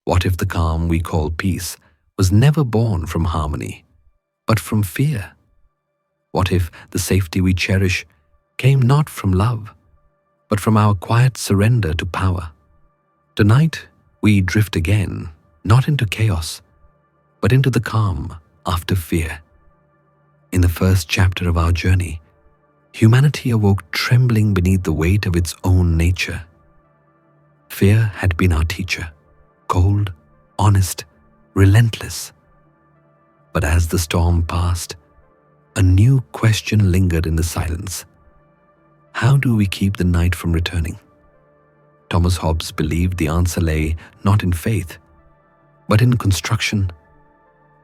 What if the calm we call peace was never born from harmony, but from fear? What if the safety we cherish came not from love, but from our quiet surrender to power? Tonight, we drift again, not into chaos, but into the calm after fear. In the first chapter of our journey, humanity awoke trembling beneath the weight of its own nature. Fear had been our teacher, cold, honest, relentless. But as the storm passed, a new question lingered in the silence. How do we keep the night from returning? Thomas Hobbes believed the answer lay not in faith, but in construction,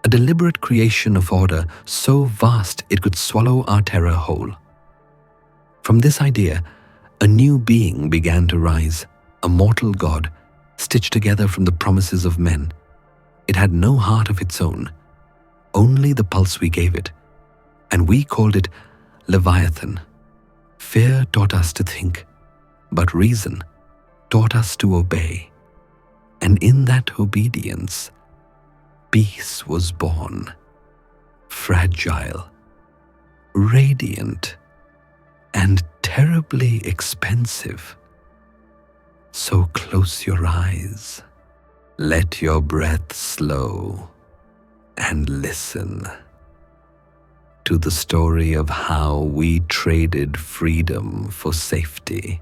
a deliberate creation of order so vast it could swallow our terror whole. From this idea, a new being began to rise, a mortal god, stitched together from the promises of men. It had no heart of its own, only the pulse we gave it, and we called it Leviathan. Fear taught us to think, but reason taught us to obey. And in that obedience, peace was born, fragile, radiant, and terribly expensive. So close your eyes, let your breath slow, and listen to the story of how we traded freedom for safety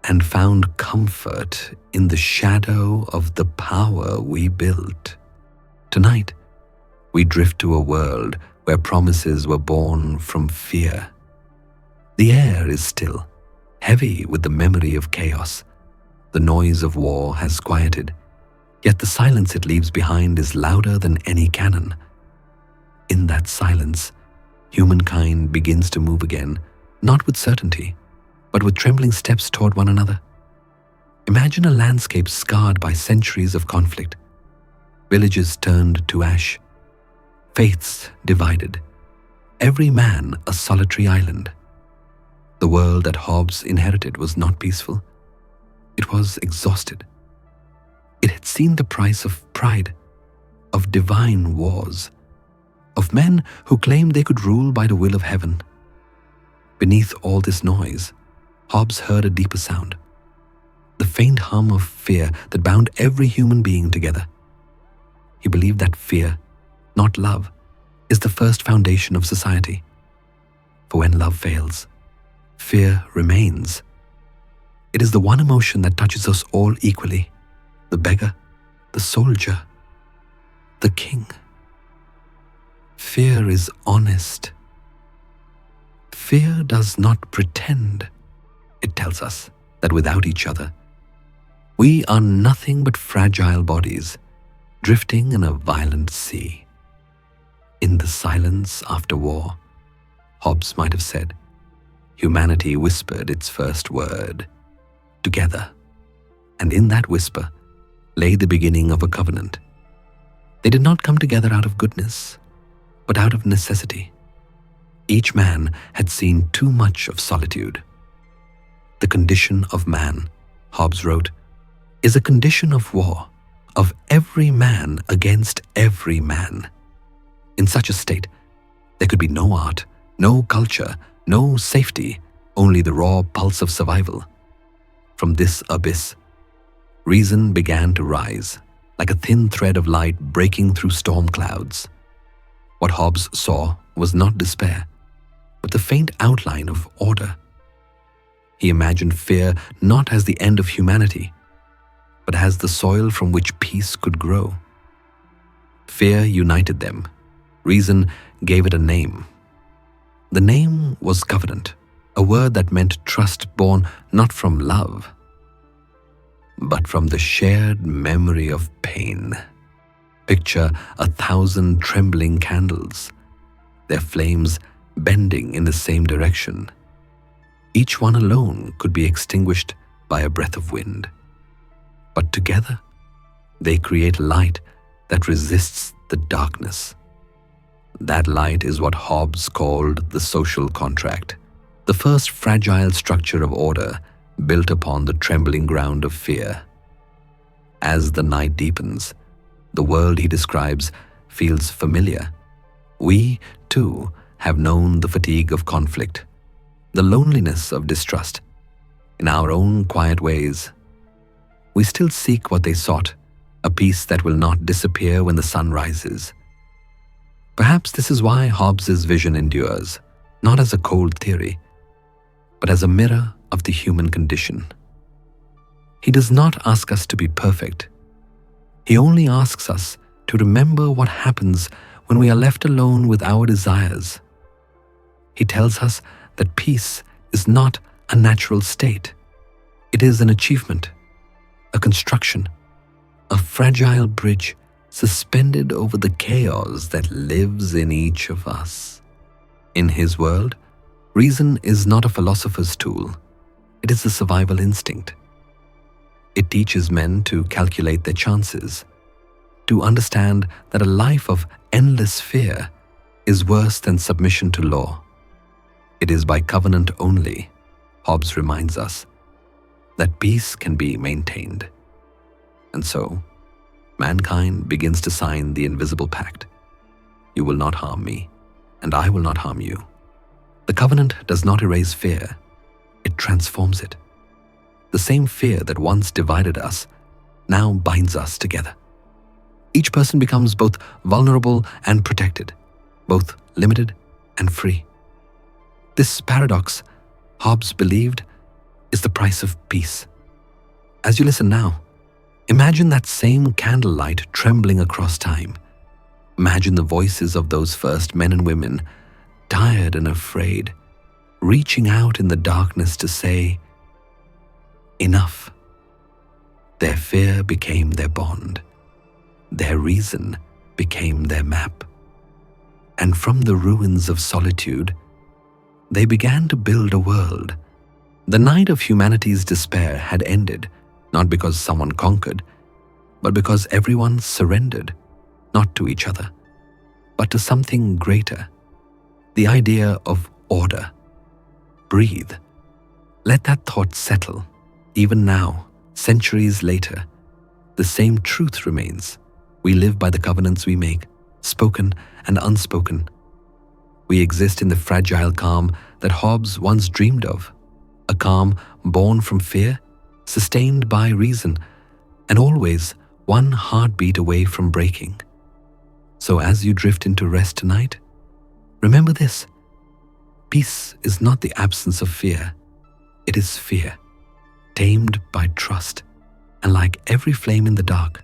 and found comfort in the shadow of the power we built. Tonight, we drift to a world where promises were born from fear. The air is still, heavy with the memory of chaos. The noise of war has quieted, yet the silence it leaves behind is louder than any cannon. In that silence, humankind begins to move again, not with certainty, but with trembling steps toward one another. Imagine a landscape scarred by centuries of conflict, villages turned to ash, faiths divided, every man a solitary island. The world that Hobbes inherited was not peaceful. It was exhausted. It had seen the price of pride, of divine wars, of men who claimed they could rule by the will of heaven. Beneath all this noise, Hobbes heard a deeper sound, the faint hum of fear that bound every human being together. He believed that fear, not love, is the first foundation of society. For when love fails, fear remains. It is the one emotion that touches us all equally, the beggar, the soldier, the king. Fear is honest. Fear does not pretend. It tells us that without each other, we are nothing but fragile bodies drifting in a violent sea. In the silence after war, Hobbes might have said, humanity whispered its first word, together, and in that whisper lay the beginning of a covenant. They did not come together out of goodness, but out of necessity. Each man had seen too much of solitude. The condition of man, Hobbes wrote, is a condition of war, of every man against every man. In such a state, there could be no art, no culture, no safety, only the raw pulse of survival. From this abyss, reason began to rise, like a thin thread of light breaking through storm clouds. What Hobbes saw was not despair, but the faint outline of order. He imagined fear not as the end of humanity, but as the soil from which peace could grow. Fear united them. Reason gave it a name. The name was covenant, a word that meant trust born not from love, but from the shared memory of pain. Picture 1,000 trembling candles, their flames bending in the same direction. Each one alone could be extinguished by a breath of wind. But together, they create light that resists the darkness. That light is what Hobbes called the social contract, the first fragile structure of order built upon the trembling ground of fear. As the night deepens, the world he describes feels familiar. We, too, have known the fatigue of conflict, the loneliness of distrust. In our own quiet ways, we still seek what they sought, a peace that will not disappear when the sun rises. Perhaps this is why Hobbes's vision endures, not as a cold theory, but as a mirror of the human condition. He does not ask us to be perfect. He only asks us to remember what happens when we are left alone with our desires. He tells us that peace is not a natural state. It is an achievement, a construction, a fragile bridge suspended over the chaos that lives in each of us. In his world, reason is not a philosopher's tool. It is a survival instinct. It teaches men to calculate their chances, to understand that a life of endless fear is worse than submission to law. It is by covenant only, Hobbes reminds us, that peace can be maintained. And so, mankind begins to sign the invisible pact. You will not harm me, and I will not harm you. The covenant does not erase fear, it transforms it. The same fear that once divided us now binds us together. Each person becomes both vulnerable and protected, both limited and free. This paradox, Hobbes believed, is the price of peace. As you listen now, imagine that same candlelight trembling across time. Imagine the voices of those first men and women, tired and afraid, reaching out in the darkness to say, "Enough." Their fear became their bond. Their reason became their map. And from the ruins of solitude, they began to build a world. The night of humanity's despair had ended, not because someone conquered, but because everyone surrendered, not to each other, but to something greater, the idea of order. Breathe. Let that thought settle. Even now, centuries later, the same truth remains. We live by the covenants we make, spoken and unspoken. We exist in the fragile calm that Hobbes once dreamed of, a calm born from fear, sustained by reason, and always one heartbeat away from breaking. So as you drift into rest tonight, remember this: peace is not the absence of fear. It is fear, tamed by trust, and like every flame in the dark,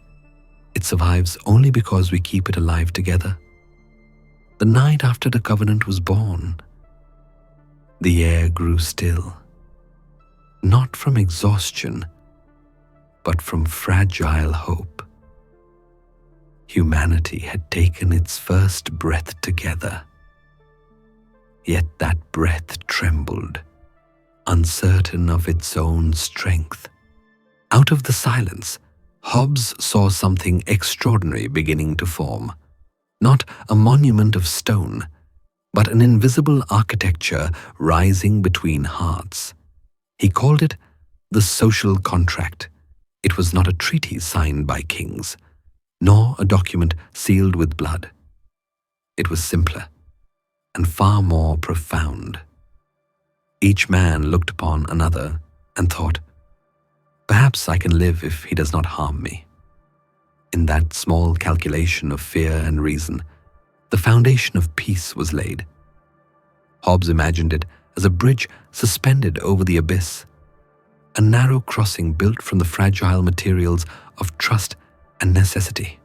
it survives only because we keep it alive together. The night after the covenant was born, the air grew still, not from exhaustion, but from fragile hope. Humanity had taken its first breath together, yet that breath trembled, uncertain of its own strength. Out of the silence, Hobbes saw something extraordinary beginning to form. Not a monument of stone, but an invisible architecture rising between hearts. He called it the social contract. It was not a treaty signed by kings, nor a document sealed with blood. It was simpler and far more profound. Each man looked upon another and thought, "Perhaps I can live if he does not harm me." In that small calculation of fear and reason, the foundation of peace was laid. Hobbes imagined it as a bridge suspended over the abyss, a narrow crossing built from the fragile materials of trust and necessity.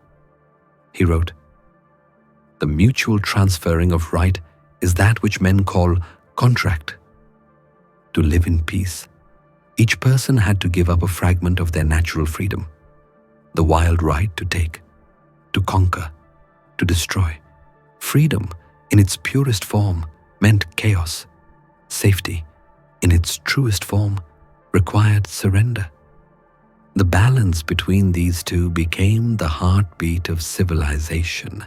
He wrote, "The mutual transferring of right is that which men call contract. To live in peace, each person had to give up a fragment of their natural freedom, the wild right to take, to conquer, to destroy. Freedom, in its purest form, meant chaos. Safety, in its truest form, required surrender. The balance between these two became the heartbeat of civilization.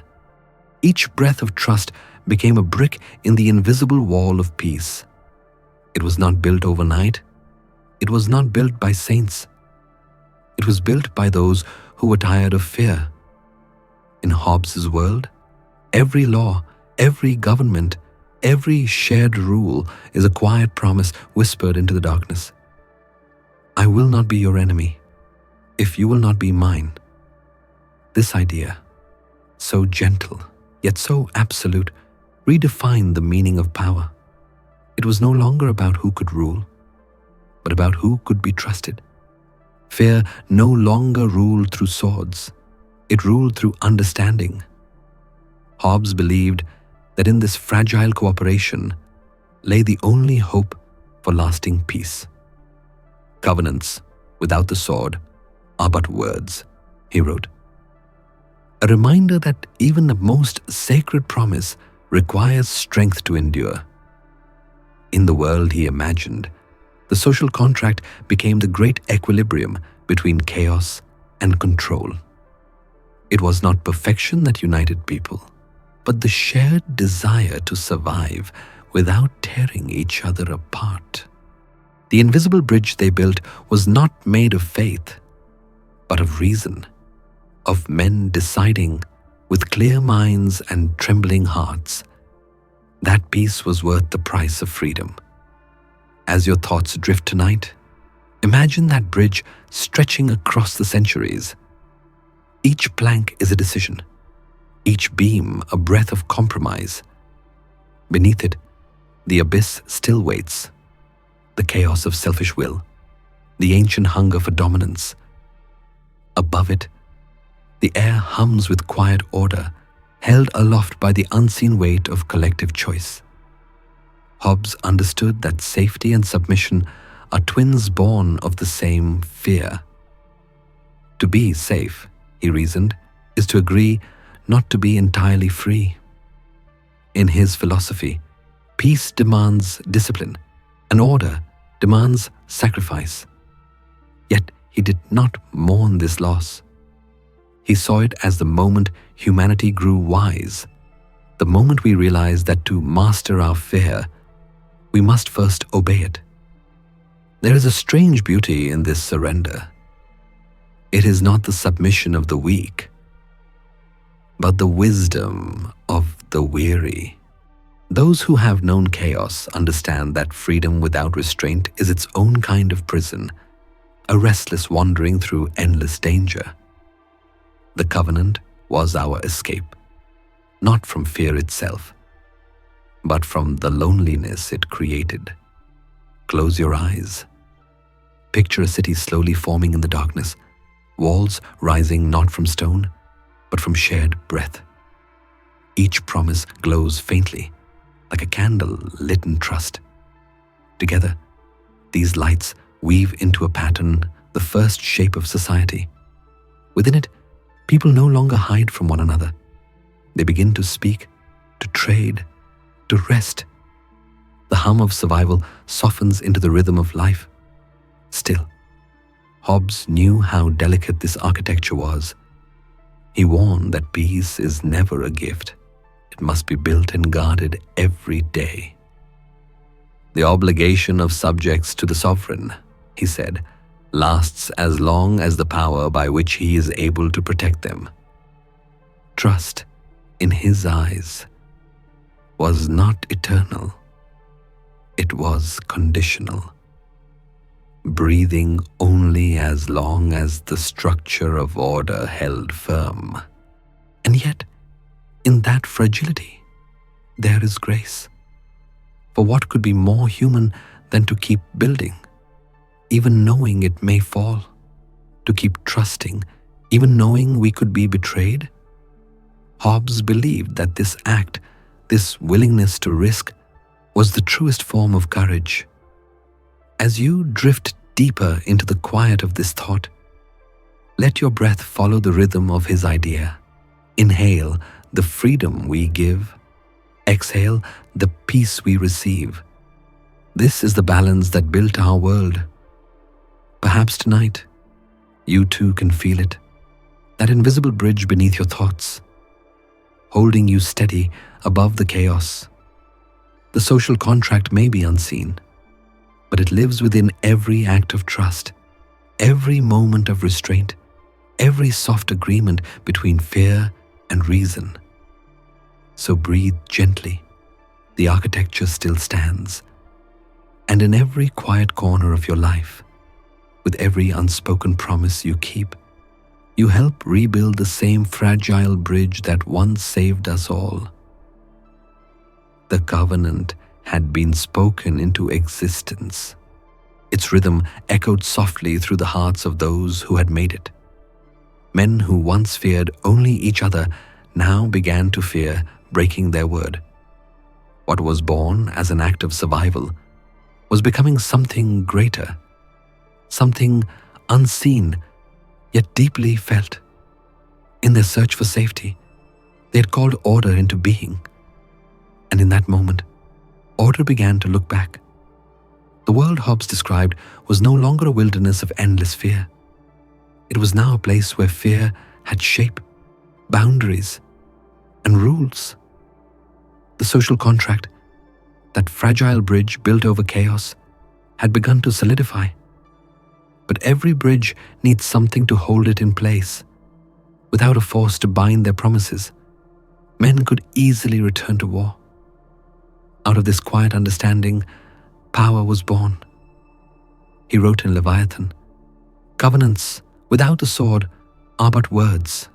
Each breath of trust became a brick in the invisible wall of peace. It was not built overnight. It was not built by saints. It was built by those who were tired of fear. In Hobbes's world, every law, every government, every shared rule is a quiet promise whispered into the darkness. I will not be your enemy if you will not be mine. This idea, so gentle yet so absolute, redefined the meaning of power. It was no longer about who could rule, but about who could be trusted. Fear no longer ruled through swords. It ruled through understanding. Hobbes believed that in this fragile cooperation lay the only hope for lasting peace. Covenants without the sword are but words, he wrote. A reminder that even the most sacred promise requires strength to endure. In the world he imagined, the social contract became the great equilibrium between chaos and control. It was not perfection that united people, but the shared desire to survive without tearing each other apart. The invisible bridge they built was not made of faith, but of reason, of men deciding with clear minds and trembling hearts. That peace was worth the price of freedom. As your thoughts drift tonight, imagine that bridge stretching across the centuries. Each plank is a decision, each beam a breath of compromise. Beneath it, the abyss still waits, the chaos of selfish will, the ancient hunger for dominance. Above it, the air hums with quiet order, held aloft by the unseen weight of collective choice. Hobbes understood that safety and submission are twins born of the same fear. To be safe, he reasoned, is to agree not to be entirely free. In his philosophy, peace demands discipline, and order demands sacrifice. Yet he did not mourn this loss. He saw it as the moment humanity grew wise, the moment we realized that to master our fear, we must first obey it. There is a strange beauty in this surrender. It is not the submission of the weak, but the wisdom of the weary. Those who have known chaos understand that freedom without restraint is its own kind of prison, a restless wandering through endless danger. The covenant was our escape, not from fear itself, but from the loneliness it created. Close your eyes. Picture a city slowly forming in the darkness, walls rising not from stone, but from shared breath. Each promise glows faintly, like a candle lit in trust. Together, these lights weave into a pattern, the first shape of society. Within it, people no longer hide from one another. They begin to speak, to trade, to rest. The hum of survival softens into the rhythm of life. Still, Hobbes knew how delicate this architecture was. He warned that peace is never a gift. It must be built and guarded every day. The obligation of subjects to the sovereign, he said, lasts as long as the power by which he is able to protect them. Trust, in his eyes, was not eternal. It was conditional, breathing only as long as the structure of order held firm. And yet, in that fragility, there is grace. For what could be more human than to keep building, even knowing it may fall, to keep trusting, even knowing we could be betrayed? Hobbes believed that this act, this willingness to risk, was the truest form of courage. As you drift deeper into the quiet of this thought, let your breath follow the rhythm of his idea. Inhale the freedom we give. Exhale the peace we receive. This is the balance that built our world. Perhaps tonight, you too can feel it, that invisible bridge beneath your thoughts, holding you steady above the chaos. The social contract may be unseen, but it lives within every act of trust, every moment of restraint, every soft agreement between fear and reason. So breathe gently. The architecture still stands. And in every quiet corner of your life, with every unspoken promise you keep, you help rebuild the same fragile bridge that once saved us all. The covenant had been spoken into existence. Its rhythm echoed softly through the hearts of those who had made it. Men who once feared only each other now began to fear breaking their word. What was born as an act of survival was becoming something greater, something unseen yet deeply felt. In their search for safety, they had called order into being. And in that moment, order began to look back. The world Hobbes described was no longer a wilderness of endless fear. It was now a place where fear had shape, boundaries, and rules. The social contract, that fragile bridge built over chaos, had begun to solidify. But every bridge needs something to hold it in place. Without a force to bind their promises, men could easily return to war. Out of this quiet understanding, power was born. He wrote in Leviathan, "Covenants without a sword are but words."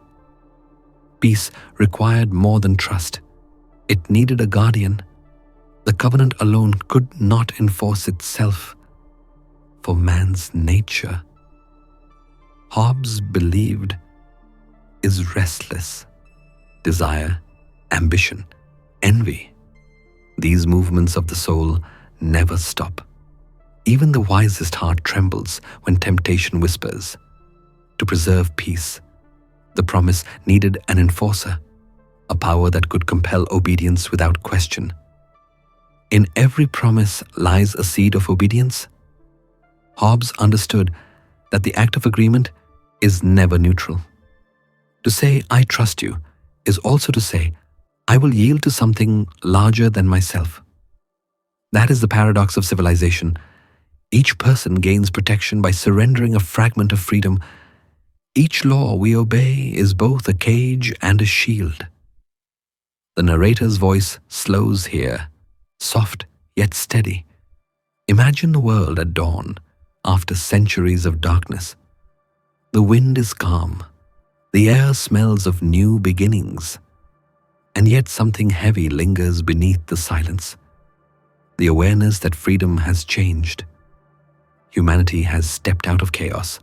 Peace required more than trust. It needed a guardian. The covenant alone could not enforce itself, for man's nature, Hobbes believed, is restless. Desire, ambition, envy. These movements of the soul never stop. Even the wisest heart trembles when temptation whispers. To preserve peace, the promise needed an enforcer, a power that could compel obedience without question. In every promise lies a seed of obedience. Hobbes understood that the act of agreement is never neutral. To say, "I trust you," is also to say, "I will yield to something larger than myself." That is the paradox of civilization. Each person gains protection by surrendering a fragment of freedom. Each law we obey is both a cage and a shield. The narrator's voice slows here, soft yet steady. Imagine the world at dawn, after centuries of darkness. The wind is calm. The air smells of new beginnings. And yet something heavy lingers beneath the silence. The awareness that freedom has changed. Humanity has stepped out of chaos,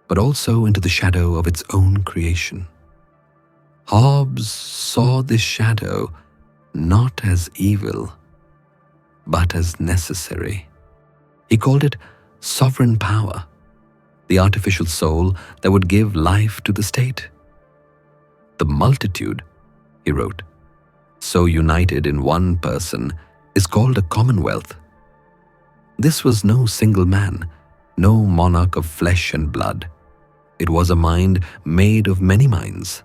but also into the shadow of its own creation. Hobbes saw this shadow not as evil, but as necessary. He called it sovereign power, the artificial soul that would give life to the state. The multitude, he wrote, so united in one person, is called a commonwealth. This was no single man, no monarch of flesh and blood. It was a mind made of many minds,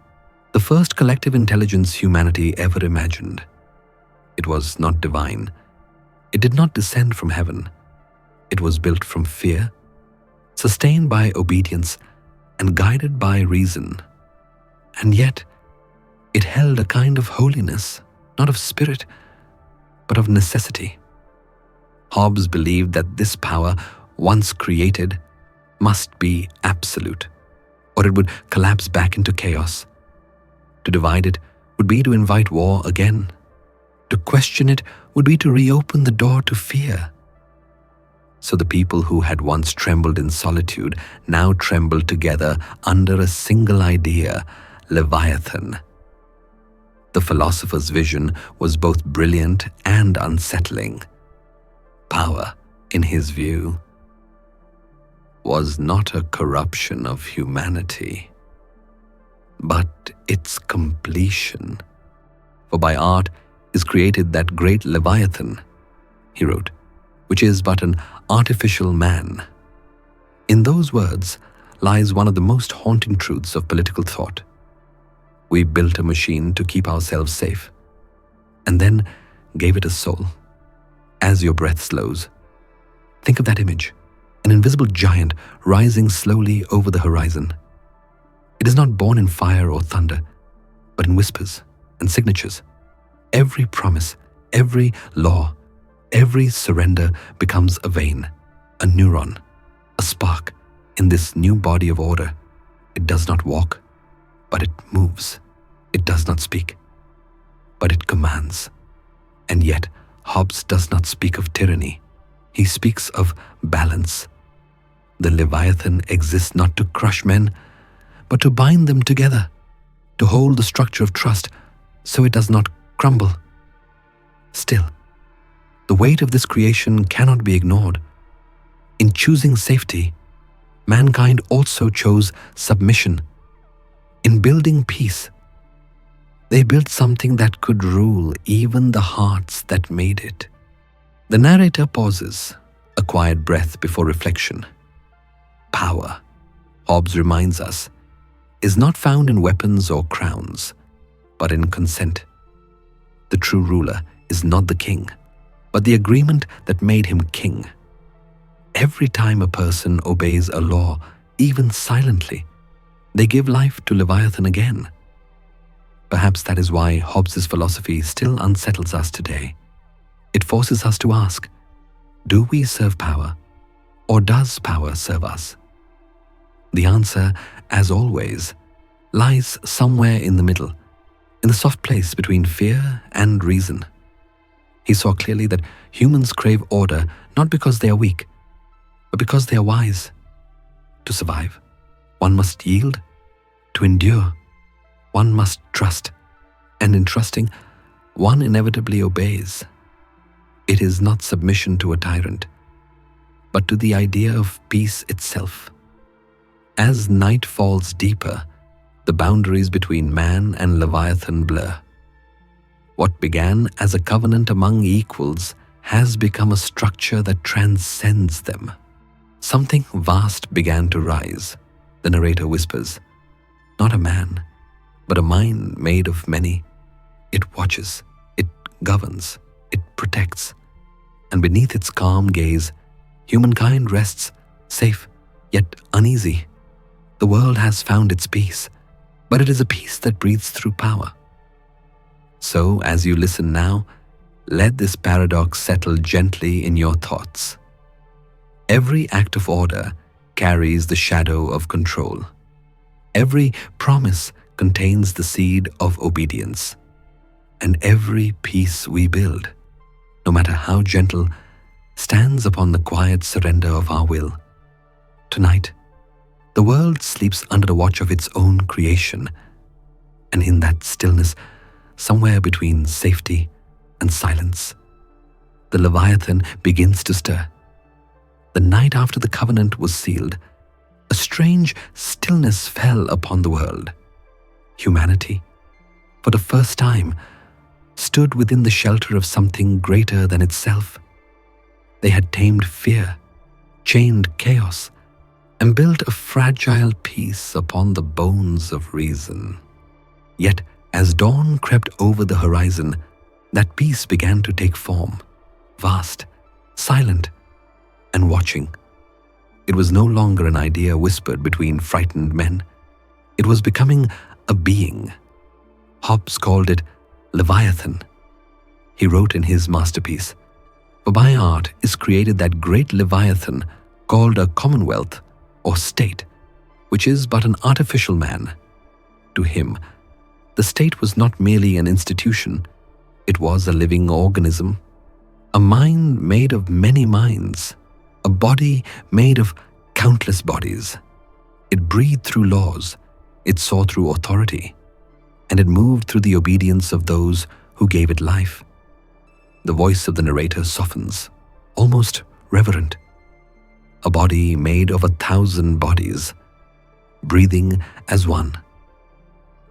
the first collective intelligence humanity ever imagined. It was not divine. It did not descend from heaven. It was built from fear, sustained by obedience, and guided by reason. And yet, it held a kind of holiness, not of spirit, but of necessity. Hobbes believed that this power, once created, must be absolute, or it would collapse back into chaos. To divide it would be to invite war again. To question it would be to reopen the door to fear. So the people who had once trembled in solitude now trembled together under a single idea, Leviathan. The philosopher's vision was both brilliant and unsettling. Power, in his view, was not a corruption of humanity, but its completion. For by art is created that great Leviathan, he wrote, which is but an artificial man. In those words lies one of the most haunting truths of political thought. We built a machine to keep ourselves safe, and then gave it a soul. As your breath slows, think of that image, an invisible giant rising slowly over the horizon. It is not born in fire or thunder, but in whispers and signatures. Every promise, every law, every surrender becomes a vein, a neuron, a spark in this new body of order. It does not walk, but it moves. It does not speak, but it commands. And yet, Hobbes does not speak of tyranny. He speaks of balance. The Leviathan exists not to crush men, but to bind them together, to hold the structure of trust so it does not crumble. Still, the weight of this creation cannot be ignored. In choosing safety, mankind also chose submission. In building peace, they built something that could rule even the hearts that made it. The narrator pauses, a quiet breath before reflection. Power, Hobbes reminds us, is not found in weapons or crowns, but in consent. The true ruler is not the king, but the agreement that made him king. Every time a person obeys a law, even silently, they give life to Leviathan again. Perhaps that is why Hobbes' philosophy still unsettles us today. It forces us to ask, do we serve power, or does power serve us? The answer, as always, lies somewhere in the middle, in the soft place between fear and reason. He saw clearly that humans crave order not because they are weak, but because they are wise. To survive, one must yield. To endure, one must trust. And in trusting, one inevitably obeys. It is not submission to a tyrant, but to the idea of peace itself. As night falls deeper, the boundaries between man and Leviathan blur. What began as a covenant among equals has become a structure that transcends them. Something vast began to rise, the narrator whispers. Not a man, but a mind made of many. It watches, it governs, it protects, and beneath its calm gaze, humankind rests, safe yet uneasy. The world has found its peace, but it is a peace that breathes through power. So, as you listen now, let this paradox settle gently in your thoughts. Every act of order carries the shadow of control. Every promise contains the seed of obedience. And every peace we build, no matter how gentle, stands upon the quiet surrender of our will. Tonight, the world sleeps under the watch of its own creation, and in that stillness, somewhere between safety and silence, the Leviathan begins to stir. The night after the covenant was sealed, a strange stillness fell upon the world. Humanity, for the first time, stood within the shelter of something greater than itself. They had tamed fear, chained chaos, and built a fragile peace upon the bones of reason. Yet, as dawn crept over the horizon, that peace began to take form, vast, silent, and watching. It was no longer an idea whispered between frightened men. It was becoming a being. Hobbes called it Leviathan. He wrote in his masterpiece, "For by art is created that great Leviathan called a commonwealth or state, which is but an artificial man." To him, the state was not merely an institution, it was a living organism, a mind made of many minds, a body made of countless bodies. It breathed through laws, it saw through authority, and it moved through the obedience of those who gave it life. The voice of the narrator softens, almost reverent. A body made of 1,000 bodies, breathing as one.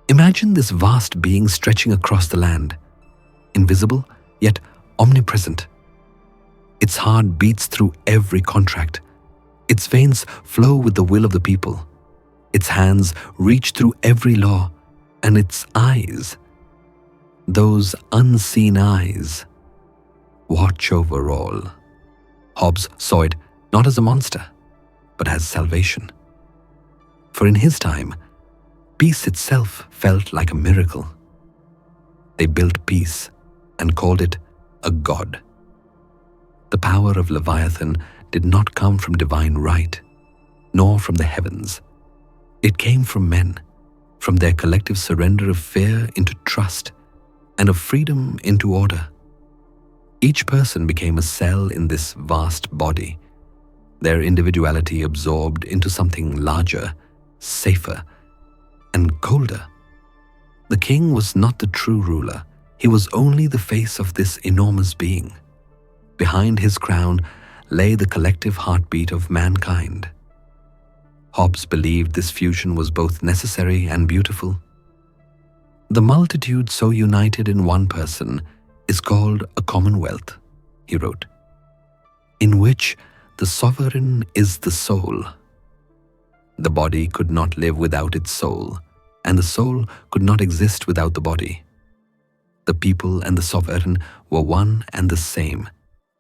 Imagine this vast being stretching across the land, invisible yet omnipresent. Its heart beats through every contract. Its veins flow with the will of the people. Its hands reach through every law, and its eyes, those unseen eyes, watch over all. Hobbes saw it not as a monster, but as salvation. For in his time, peace itself felt like a miracle. They built peace and called it a god. The power of Leviathan did not come from divine right, nor from the heavens. It came from men, from their collective surrender of fear into trust and of freedom into order. Each person became a cell in this vast body, their individuality absorbed into something larger, safer, and colder. The king was not the true ruler. He was only the face of this enormous being. Behind his crown lay the collective heartbeat of mankind. Hobbes believed this fusion was both necessary and beautiful. The multitude so united in one person is called a commonwealth, he wrote, in which the sovereign is the soul. The body could not live without its soul, and the soul could not exist without the body. The people and the sovereign were one and the same,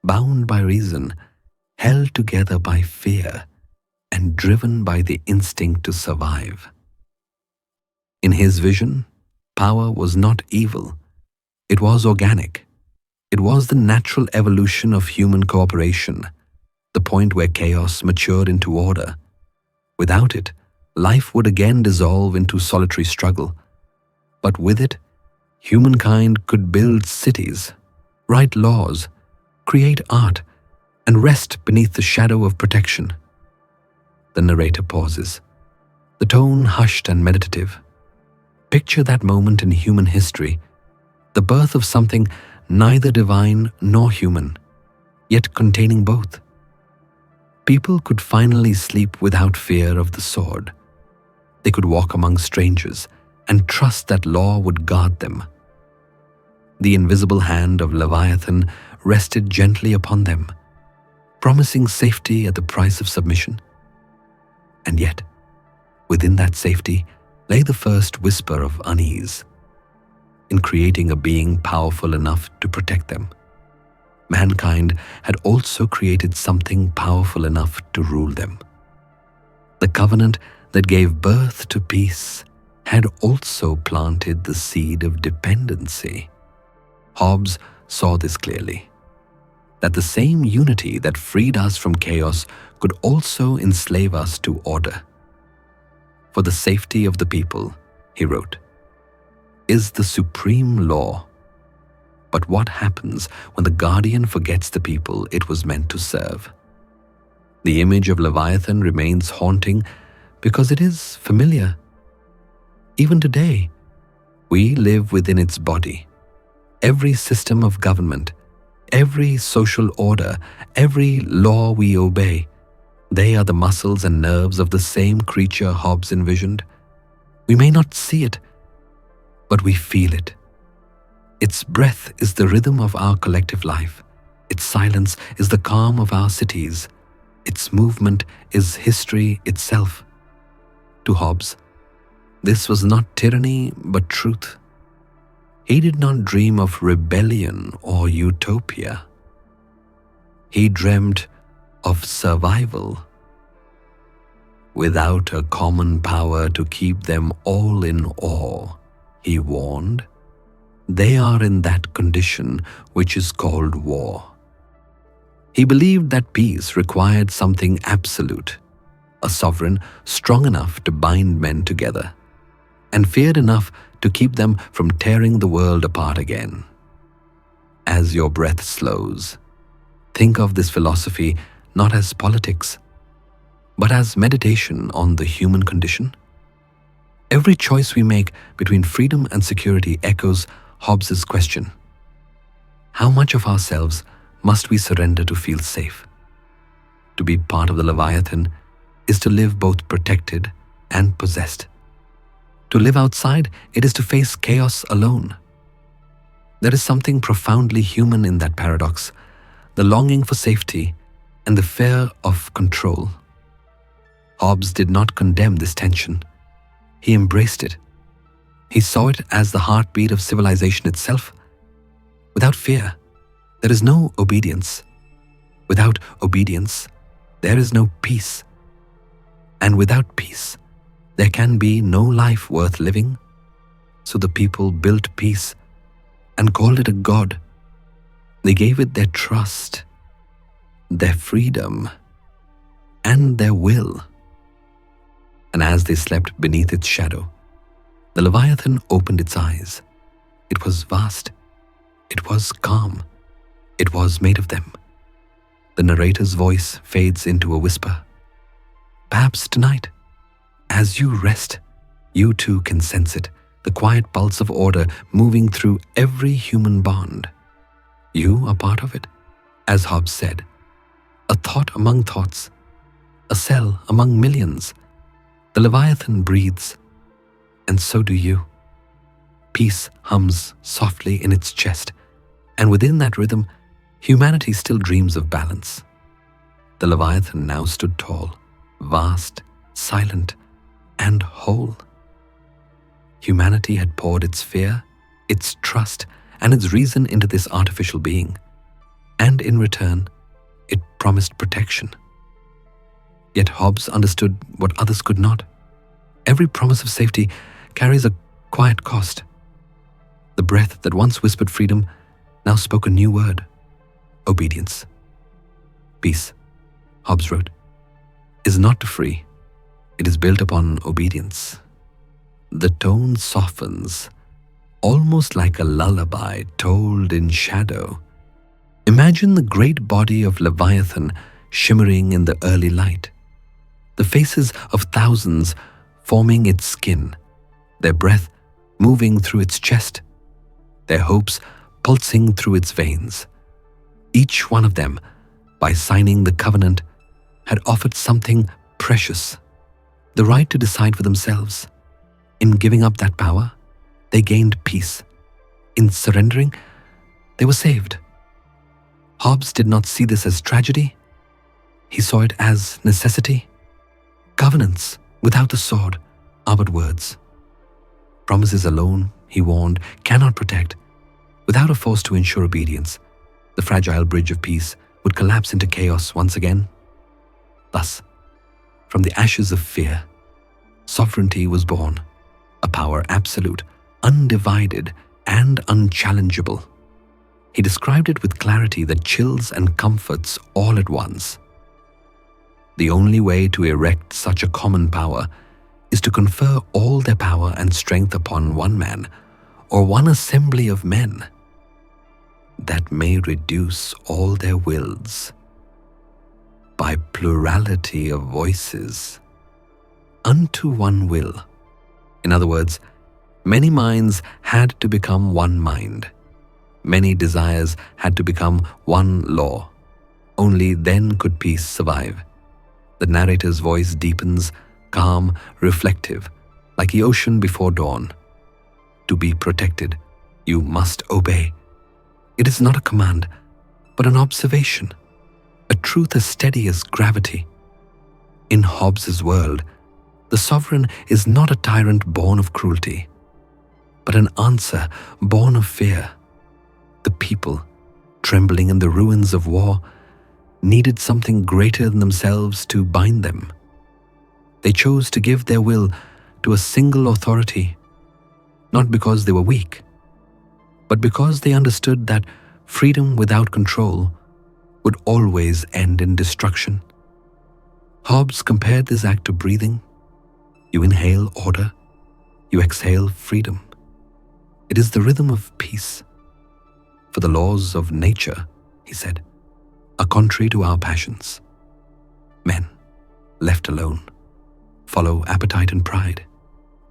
bound by reason, held together by fear, and driven by the instinct to survive. In his vision, power was not evil. It was organic. It was the natural evolution of human cooperation, the point where chaos matured into order. Without it, life would again dissolve into solitary struggle. But with it, humankind could build cities, write laws, create art, and rest beneath the shadow of protection. The narrator pauses, the tone hushed and meditative. Picture that moment in human history, the birth of something neither divine nor human, yet containing both. People could finally sleep without fear of the sword. They could walk among strangers and trust that law would guard them. The invisible hand of Leviathan rested gently upon them, promising safety at the price of submission. And yet, within that safety lay the first whisper of unease. In creating a being powerful enough to protect them, mankind had also created something powerful enough to rule them. The covenant that gave birth to peace had also planted the seed of dependency. Hobbes saw this clearly, that the same unity that freed us from chaos could also enslave us to order. For the safety of the people, he wrote, is the supreme law. But what happens when the guardian forgets the people it was meant to serve? The image of Leviathan remains haunting because it is familiar. Even today, we live within its body. Every system of government, every social order, every law we obey, they are the muscles and nerves of the same creature Hobbes envisioned. We may not see it, but we feel it. Its breath is the rhythm of our collective life. Its silence is the calm of our cities. Its movement is history itself. To Hobbes, this was not tyranny but truth. He did not dream of rebellion or utopia. He dreamt of survival. Without a common power to keep them all in awe, he warned, they are in that condition which is called war. He believed that peace required something absolute, a sovereign strong enough to bind men together, and feared enough to keep them from tearing the world apart again. As your breath slows, think of this philosophy not as politics, but as meditation on the human condition. Every choice we make between freedom and security echoes Hobbes's question. How much of ourselves must we surrender to feel safe? To be part of the Leviathan is to live both protected and possessed. To live outside, it is to face chaos alone. There is something profoundly human in that paradox, the longing for safety and the fear of control. Hobbes did not condemn this tension. He embraced it. He saw it as the heartbeat of civilization itself. Without fear, there is no obedience. Without obedience, there is no peace. And without peace, there can be no life worth living. So the people built peace and called it a god. They gave it their trust, their freedom, and their will. And as they slept beneath its shadow, the Leviathan opened its eyes. It was vast. It was calm. It was made of them. The narrator's voice fades into a whisper. Perhaps tonight, as you rest, you too can sense it, the quiet pulse of order moving through every human bond. You are part of it, as Hobbes said, a thought among thoughts, a cell among millions. The Leviathan breathes, and so do you. Peace hums softly in its chest, and within that rhythm, humanity still dreams of balance. The Leviathan now stood tall, vast, silent, and whole. Humanity had poured its fear, its trust, and its reason into this artificial being, and in return, it promised protection. Yet Hobbes understood what others could not. Every promise of safety carries a quiet cost. The breath that once whispered freedom now spoke a new word: obedience. Peace, Hobbes wrote, is not to free. It is built upon obedience. The tone softens, almost like a lullaby told in shadow. Imagine the great body of Leviathan shimmering in the early light, the faces of thousands forming its skin, their breath moving through its chest, their hopes pulsing through its veins. Each one of them, by signing the covenant, had offered something precious, the right to decide for themselves. In giving up that power, they gained peace. In surrendering, they were saved. Hobbes did not see this as tragedy. He saw it as necessity. Covenants without the sword are but words. Promises alone, he warned, cannot protect. Without a force to ensure obedience, the fragile bridge of peace would collapse into chaos once again. Thus, from the ashes of fear, sovereignty was born, a power absolute, undivided, and unchallengeable. He described it with clarity that chills and comforts all at once. The only way to erect such a common power is to confer all their power and strength upon one man, or one assembly of men, that may reduce all their wills by plurality of voices unto one will. In other words, many minds had to become one mind. Many desires had to become one law. Only then could peace survive. The narrator's voice deepens, calm, reflective, like the ocean before dawn. To be protected, you must obey. It is not a command, but an observation, a truth as steady as gravity. In Hobbes's world, the sovereign is not a tyrant born of cruelty, but an answer born of fear. The people, trembling in the ruins of war, needed something greater than themselves to bind them. They chose to give their will to a single authority, not because they were weak, but because they understood that freedom without control would always end in destruction. Hobbes compared this act to breathing. You inhale order, you exhale freedom. It is the rhythm of peace. For the laws of nature, he said, are contrary to our passions. Men, left alone, follow appetite and pride.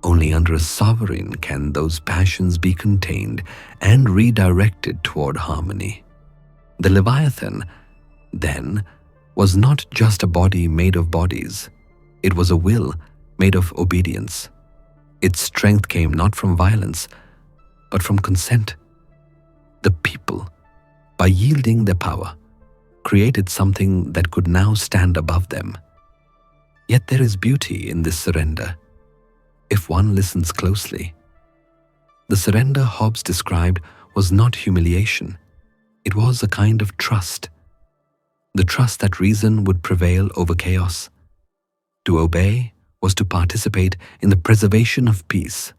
Only under a sovereign can those passions be contained and redirected toward harmony. The Leviathan, then, was not just a body made of bodies. It was a will made of obedience. Its strength came not from violence, but from consent. The people, by yielding their power, created something that could now stand above them. Yet there is beauty in this surrender, if one listens closely. The surrender Hobbes described was not humiliation. It was a kind of trust. The trust that reason would prevail over chaos. To obey was to participate in the preservation of peace.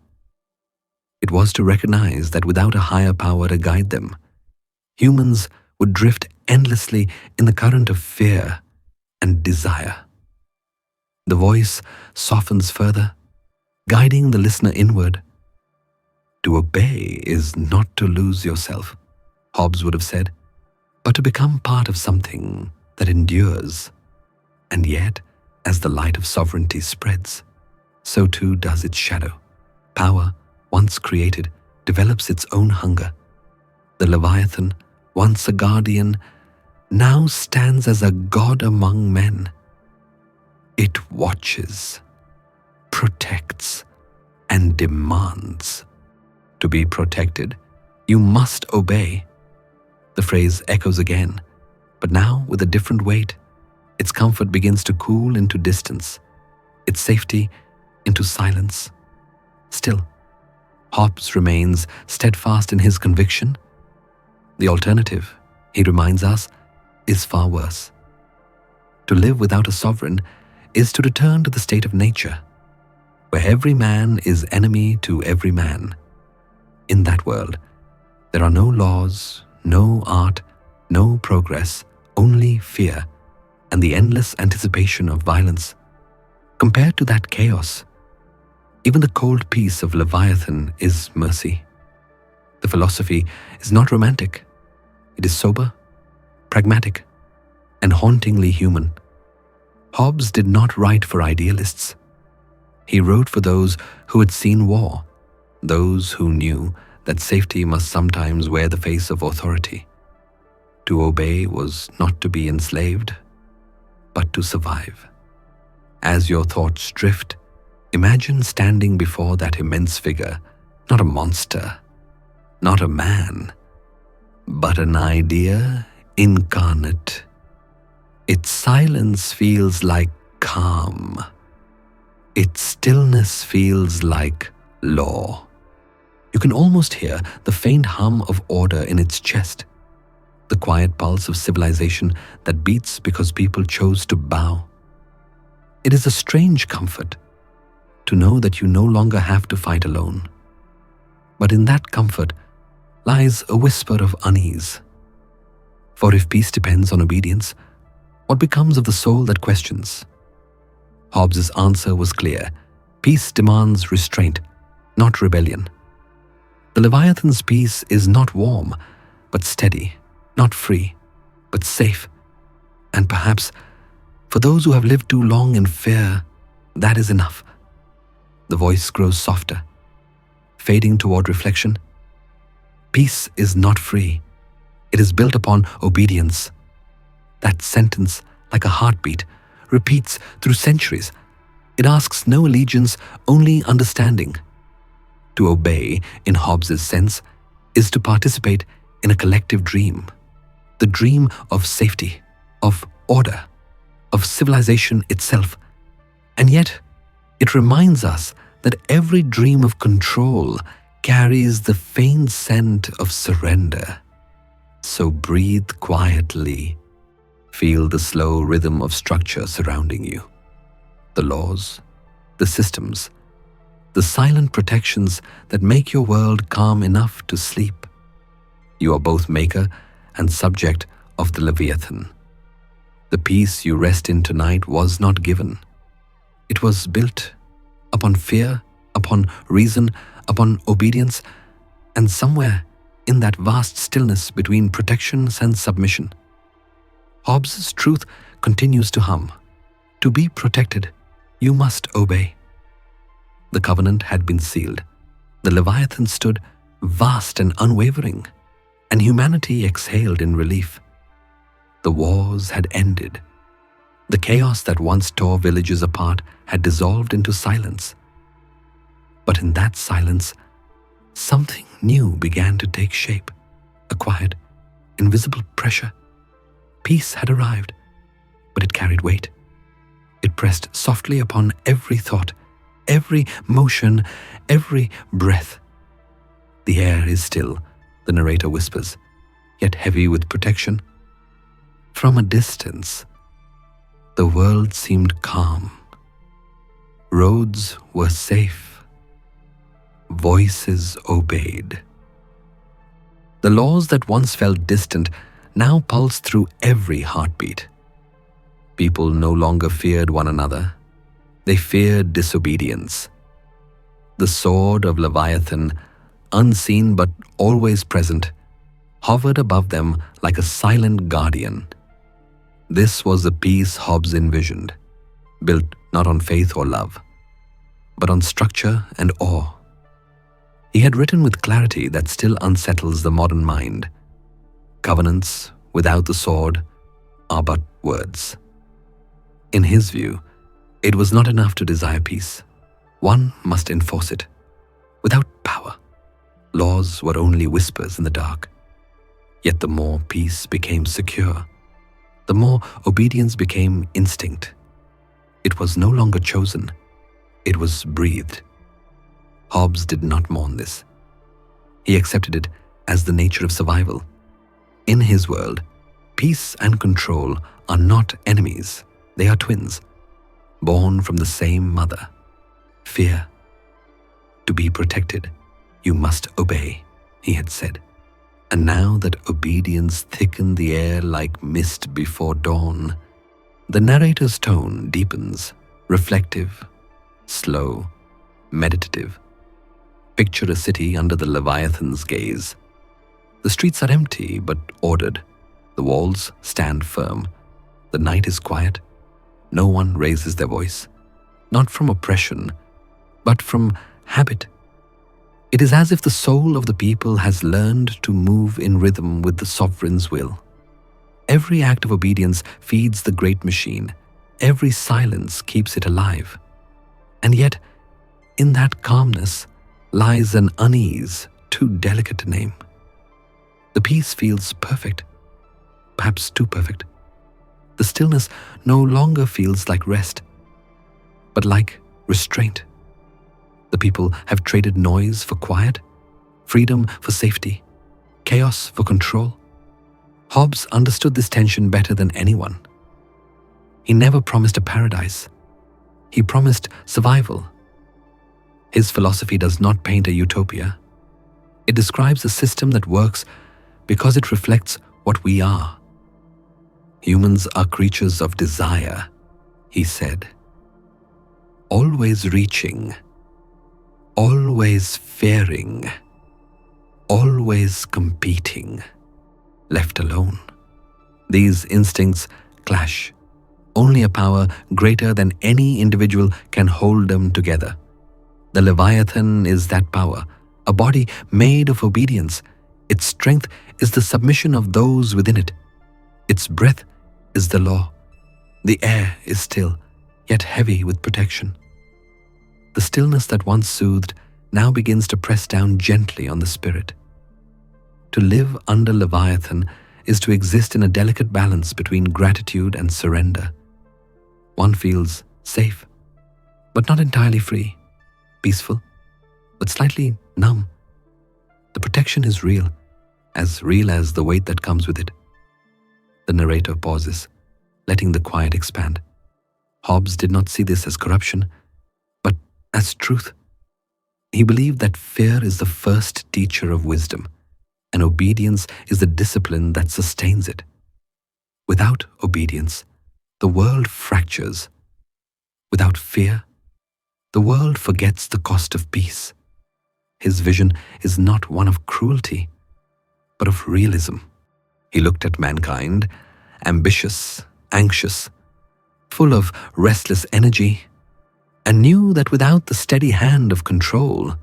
It was to recognize that without a higher power to guide them, humans would drift endlessly in the current of fear and desire. The voice softens further, guiding the listener inward. To obey is not to lose yourself, Hobbes would have said, but to become part of something that endures. And yet, as the light of sovereignty spreads, so too does its shadow. Power, once created, develops its own hunger. The Leviathan, once a guardian, now stands as a god among men. It watches, protects, and demands. To be protected, you must obey. The phrase echoes again, but now with a different weight. Its comfort begins to cool into distance, its safety into silence. Still, Hobbes remains steadfast in his conviction. The alternative, he reminds us, is far worse. To live without a sovereign is to return to the state of nature, where every man is enemy to every man. In that world, there are no laws, no art, no progress, only fear and the endless anticipation of violence. Compared to that chaos, even the cold peace of Leviathan is mercy. The philosophy is not romantic. It is sober, pragmatic, and hauntingly human. Hobbes did not write for idealists. He wrote for those who had seen war, those who knew that safety must sometimes wear the face of authority. To obey was not to be enslaved, but to survive. As your thoughts drift, imagine standing before that immense figure, not a monster, not a man, but an idea incarnate. Its silence feels like calm. Its stillness feels like law. You can almost hear the faint hum of order in its chest, the quiet pulse of civilization that beats because people chose to bow. It is a strange comfort to know that you no longer have to fight alone. But in that comfort lies a whisper of unease. For if peace depends on obedience, what becomes of the soul that questions? Hobbes' answer was clear. Peace demands restraint, not rebellion. The Leviathan's peace is not warm, but steady, not free, but safe. And perhaps, for those who have lived too long in fear, that is enough. The voice grows softer, fading toward reflection. Peace is not free. It is built upon obedience. That sentence, like a heartbeat, repeats through centuries. It asks no allegiance, only understanding. To obey, in Hobbes' sense, is to participate in a collective dream. The dream of safety, of order, of civilization itself. And yet, it reminds us that every dream of control carries the faint scent of surrender. So breathe quietly. Feel the slow rhythm of structure surrounding you. The laws, the systems, the silent protections that make your world calm enough to sleep. You are both maker and subject of the Leviathan. The peace you rest in tonight was not given. It was built upon fear, upon reason, upon obedience, and somewhere in that vast stillness between protection and submission, Hobbes' truth continues to hum. To be protected, you must obey. The covenant had been sealed. The Leviathan stood vast and unwavering, and humanity exhaled in relief. The wars had ended. The chaos that once tore villages apart had dissolved into silence. But in that silence, something new began to take shape, a quiet, invisible pressure. Peace had arrived, but it carried weight. It pressed softly upon every thought, every motion, every breath. The air is still, the narrator whispers, yet heavy with protection. From a distance, the world seemed calm, Roads were safe. Voices obeyed. The laws that once felt distant now pulsed through every heartbeat. People no longer feared one another. They feared disobedience. The sword of Leviathan, unseen but always present, hovered above them like a silent guardian. This was the peace Hobbes envisioned, built not on faith or love, but on structure and awe. He had written with clarity that still unsettles the modern mind. Covenants without the sword are but words. In his view, it was not enough to desire peace. One must enforce it. Without power, laws were only whispers in the dark. Yet the more peace became secure, the more obedience became instinct. It was no longer chosen, it was breathed. Hobbes did not mourn this. He accepted it as the nature of survival. In his world, peace and control are not enemies, they are twins, born from the same mother, fear. To be protected, you must obey, he had said. And now that obedience thickened the air like mist before dawn, the narrator's tone deepens, reflective, slow, meditative. Picture a city under the Leviathan's gaze. The streets are empty but ordered. The walls stand firm. The night is quiet. No one raises their voice, not from oppression, but from habit. It is as if the soul of the people has learned to move in rhythm with the sovereign's will. Every act of obedience feeds the great machine. Every silence keeps it alive. And yet, in that calmness lies an unease too delicate to name. The peace feels perfect, perhaps too perfect. The stillness no longer feels like rest, but like restraint. The people have traded noise for quiet, freedom for safety, chaos for control. Hobbes understood this tension better than anyone. He never promised a paradise. He promised survival. His philosophy does not paint a utopia. It describes a system that works because it reflects what we are. Humans are creatures of desire, he said. Always reaching, always fearing, always competing, left alone. These instincts clash. Only a power greater than any individual can hold them together. The Leviathan is that power, a body made of obedience. Its strength is the submission of those within it. Its breath is the law. The air is still, yet heavy with protection. The stillness that once soothed now begins to press down gently on the spirit. To live under Leviathan is to exist in a delicate balance between gratitude and surrender. One feels safe, but not entirely free, peaceful, but slightly numb. The protection is real as the weight that comes with it. The narrator pauses, letting the quiet expand. Hobbes did not see this as corruption, but as truth. He believed that fear is the first teacher of wisdom, and obedience is the discipline that sustains it. Without obedience, the world fractures. Without fear, the world forgets the cost of peace. His vision is not one of cruelty, but of realism. He looked at mankind, ambitious, anxious, full of restless energy, and knew that without the steady hand of control,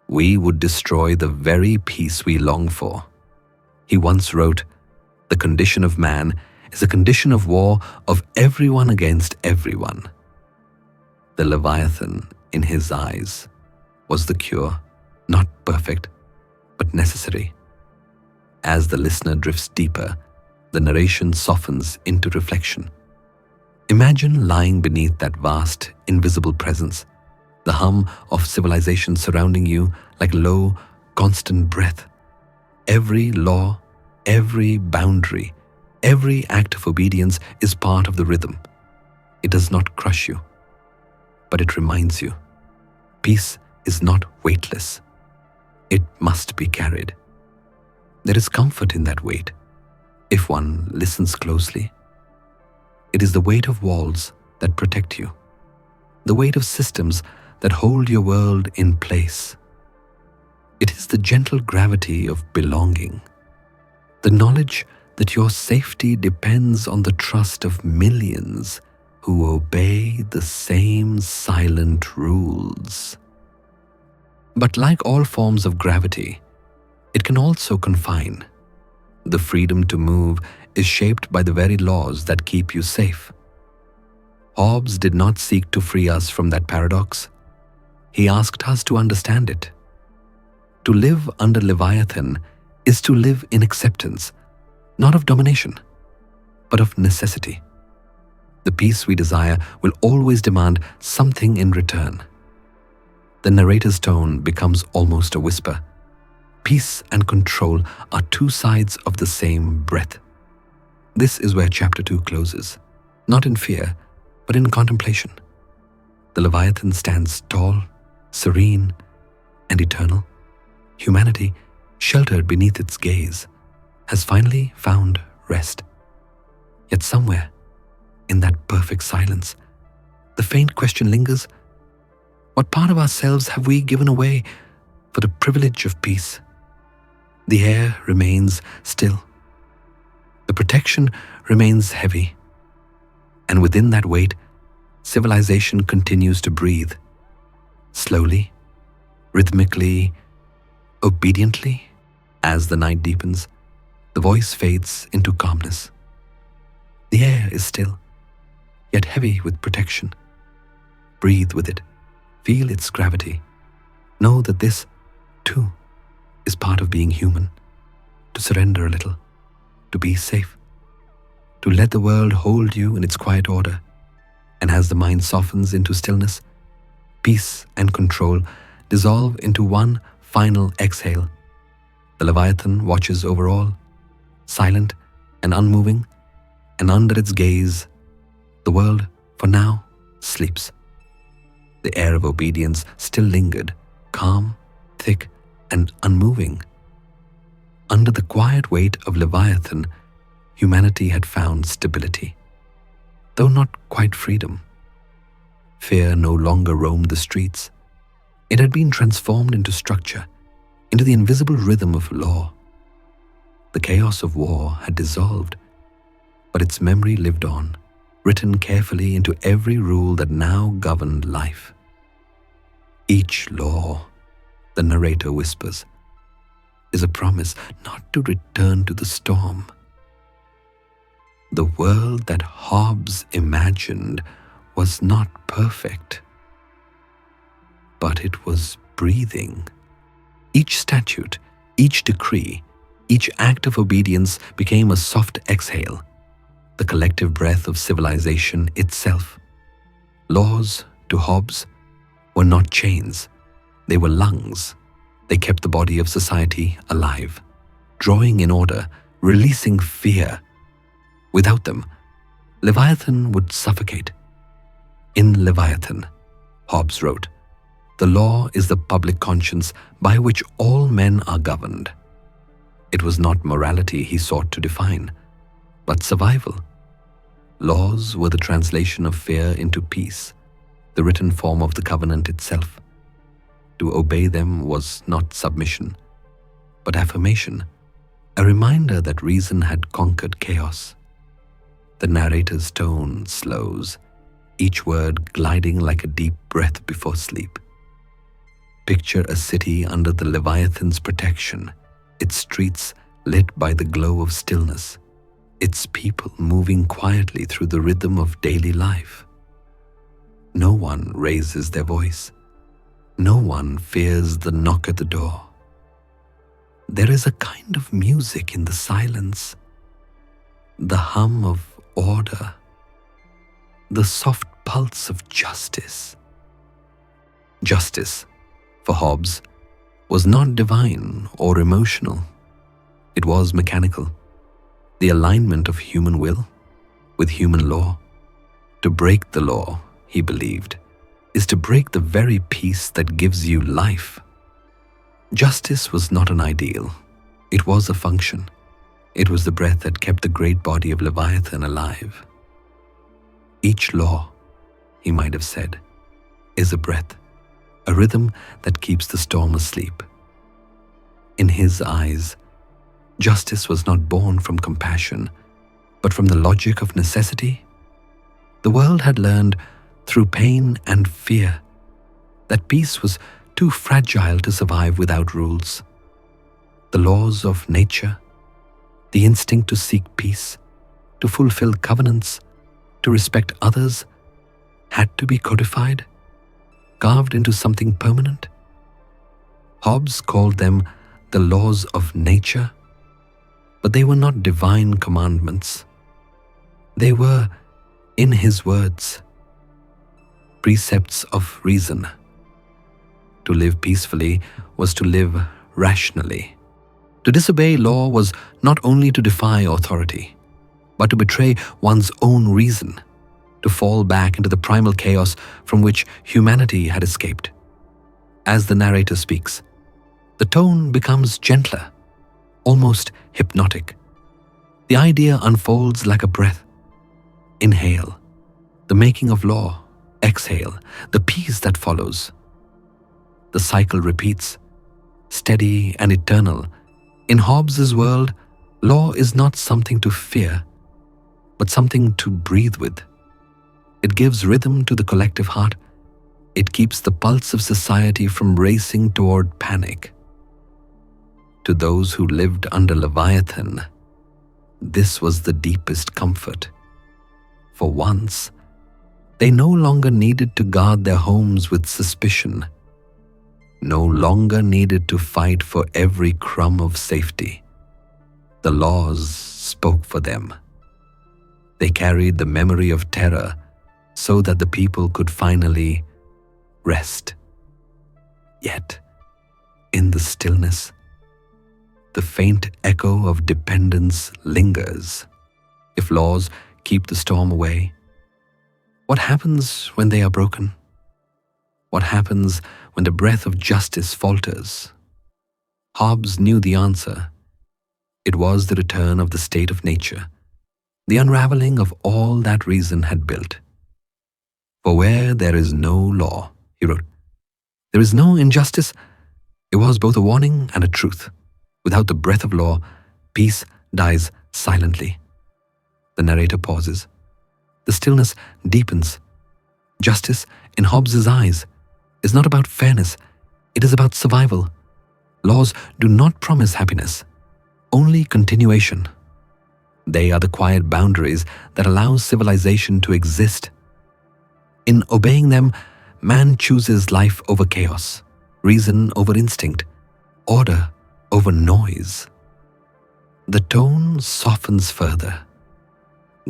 we would destroy the very peace we long for. He once wrote, "The condition of man is a condition of war of everyone against everyone." The Leviathan, in his eyes, was the cure, not perfect, but necessary. As the listener drifts deeper, the narration softens into reflection. Imagine lying beneath that vast, invisible presence, the hum of civilization surrounding you like low, constant breath. Every law, every boundary, every act of obedience is part of the rhythm. It does not crush you. but it reminds you, peace is not weightless. It must be carried. There is comfort in that weight, if one listens closely. It is the weight of walls that protect you, the weight of systems that hold your world in place. It is the gentle gravity of belonging, the knowledge that your safety depends on the trust of millions who obey the same silent rules. But like all forms of gravity, it can also confine. The freedom to move is shaped by the very laws that keep you safe. Hobbes did not seek to free us from that paradox. He asked us to understand it. To live under Leviathan is to live in acceptance, not of domination, but of necessity. The peace we desire will always demand something in return. The narrator's tone becomes almost a whisper. Peace and control are two sides of the same breath. This is where chapter 2 closes, not in fear, but in contemplation. The Leviathan stands tall, serene, and eternal. Humanity, sheltered beneath its gaze, has finally found rest. Yet somewhere, in that perfect silence, the faint question lingers: what part of ourselves have we given away for the privilege of peace? The air remains still. The protection remains heavy. And within that weight, civilization continues to breathe. Slowly, rhythmically, obediently. As the night deepens, the voice fades into calmness. The air is still, yet heavy with protection. Breathe with it. Feel its gravity. Know that this, too, is part of being human. To surrender a little, to be safe, to let the world hold you in its quiet order. And as the mind softens into stillness, peace and control dissolve into one final exhale. The Leviathan watches over all, silent and unmoving, and under its gaze, the world, for now, sleeps. The air of obedience still lingered, calm, thick, and unmoving. Under the quiet weight of Leviathan, humanity had found stability, though not quite freedom. Fear no longer roamed the streets. It had been transformed into structure, into the invisible rhythm of law. The chaos of war had dissolved, but its memory lived on, written carefully into every rule that now governed life. Each law, the narrator whispers, is a promise not to return to the storm. The world that Hobbes imagined was not perfect, but it was breathing. Each statute, each decree, each act of obedience became a soft exhale, the collective breath of civilization itself. Laws, to Hobbes, were not chains. They were lungs. They kept the body of society alive, drawing in order, releasing fear. Without them, Leviathan would suffocate. In Leviathan, Hobbes wrote, "The law is the public conscience by which all men are governed." It was not morality he sought to define, but survival. Laws were the translation of fear into peace, the written form of the covenant itself. To obey them was not submission, but affirmation, a reminder that reason had conquered chaos. The narrator's tone slows, each word gliding like a deep breath before sleep. Picture a city under the Leviathan's protection, its streets lit by the glow of stillness, its people moving quietly through the rhythm of daily life. No one raises their voice. No one fears the knock at the door. There is a kind of music in the silence, the hum of order, the soft pulse of justice. Justice, for Hobbes, was not divine or emotional. It was mechanical, the alignment of human will with human law. To break the law, he believed, is to break the very peace that gives you life. Justice was not an ideal. It was a function. It was the breath that kept the great body of Leviathan alive. Each law, he might have said, is a breath, a rhythm that keeps the storm asleep. In his eyes, justice was not born from compassion, but from the logic of necessity. The world had learned through pain and fear that peace was too fragile to survive without rules. The laws of nature, the instinct to seek peace, to fulfill covenants, to respect others, had to be codified, carved into something permanent. Hobbes called them the laws of nature, but they were not divine commandments. They were, in his words, precepts of reason. To live peacefully was to live rationally. To disobey law was not only to defy authority, but to betray one's own reason, to fall back into the primal chaos from which humanity had escaped. As the narrator speaks, the tone becomes gentler, almost hypnotic. The idea unfolds like a breath. Inhale, the making of law. Exhale, the peace that follows. The cycle repeats, steady and eternal. In Hobbes's world, law is not something to fear, but something to breathe with. It gives rhythm to the collective heart. It keeps the pulse of society from racing toward panic. To those who lived under Leviathan, this was the deepest comfort. For once, they no longer needed to guard their homes with suspicion, no longer needed to fight for every crumb of safety. The laws spoke for them. They carried the memory of terror so that the people could finally rest. Yet, in the stillness, the faint echo of dependence lingers. If laws keep the storm away, what happens when they are broken? What happens when the breath of justice falters? Hobbes knew the answer. It was the return of the state of nature, the unraveling of all that reason had built. For where there is no law, he wrote, there is no injustice. It was both a warning and a truth. Without the breath of law, peace dies silently. The narrator pauses. The stillness deepens. Justice, in Hobbes's eyes, is not about fairness. It is about survival. Laws do not promise happiness, only continuation. They are the quiet boundaries that allow civilization to exist. In obeying them, man chooses life over chaos, reason over instinct, order over noise. The tone softens further,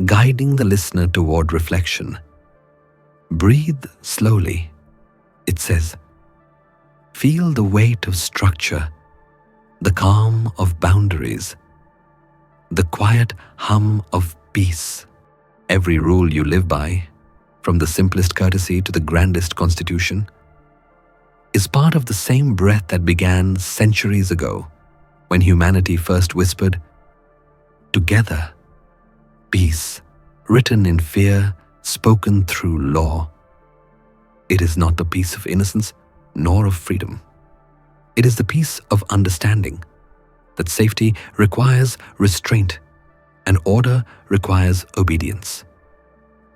guiding the listener toward reflection. Breathe slowly, it says. Feel the weight of structure, the calm of boundaries, the quiet hum of peace. Every rule you live by, from the simplest courtesy to the grandest constitution, is part of the same breath that began centuries ago when humanity first whispered, "Together, peace, written in fear, spoken through law." It is not the peace of innocence nor of freedom. It is the peace of understanding that safety requires restraint and order requires obedience.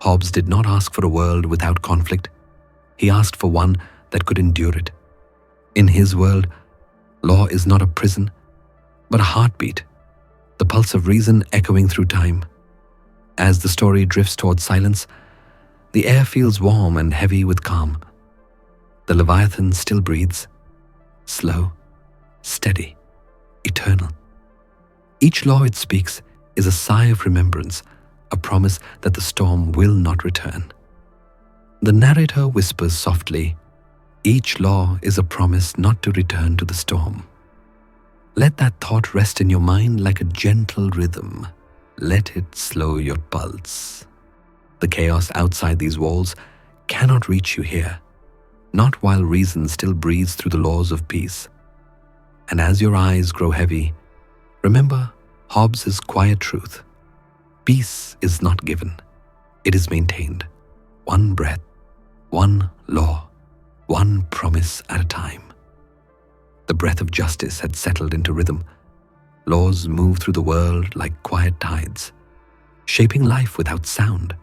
Hobbes did not ask for a world without conflict. He asked for one that could endure it. In his world, law is not a prison, but a heartbeat, the pulse of reason echoing through time. As the story drifts toward silence, the air feels warm and heavy with calm. The Leviathan still breathes, slow, steady, eternal. Each law it speaks is a sigh of remembrance, a promise that the storm will not return. The narrator whispers softly, "Each law is a promise not to return to the storm." Let that thought rest in your mind like a gentle rhythm. Let it slow your pulse. The chaos outside these walls cannot reach you here. not while reason still breathes through the laws of peace. And as your eyes grow heavy, remember Hobbes' quiet truth. Peace is not given, it is maintained. One breath, one law, one promise at a time. The breath of justice had settled into rhythm. Laws moved through the world like quiet tides, shaping life without sound.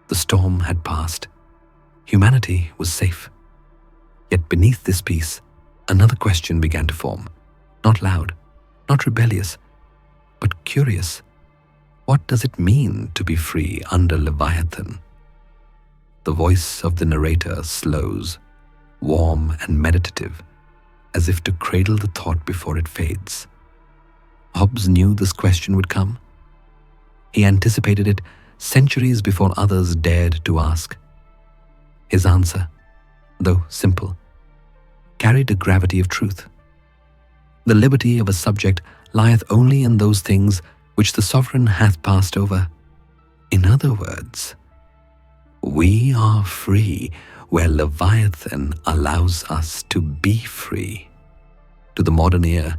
The storm had passed. Humanity was safe. Yet beneath this peace, another question began to form. Not loud, not rebellious, but curious. What does it mean to be free under Leviathan? The voice of the narrator slows, warm and meditative, as if to cradle the thought before it fades. Hobbes knew this question would come. He anticipated it centuries before others dared to ask. His answer, though simple, carried a gravity of truth. The liberty of a subject lieth only in those things which the sovereign hath passed over. In other words, we are free where Leviathan allows us to be free. To the modern ear,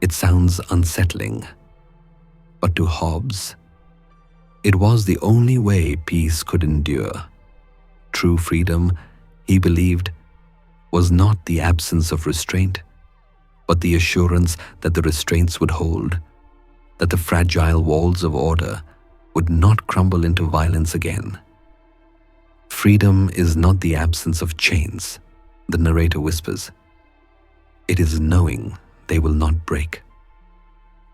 it sounds unsettling, but to Hobbes, it was the only way peace could endure. True freedom, he believed, was not the absence of restraint, but the assurance that the restraints would hold, that the fragile walls of order would not crumble into violence again. Freedom is not the absence of chains, the narrator whispers. It is knowing they will not break.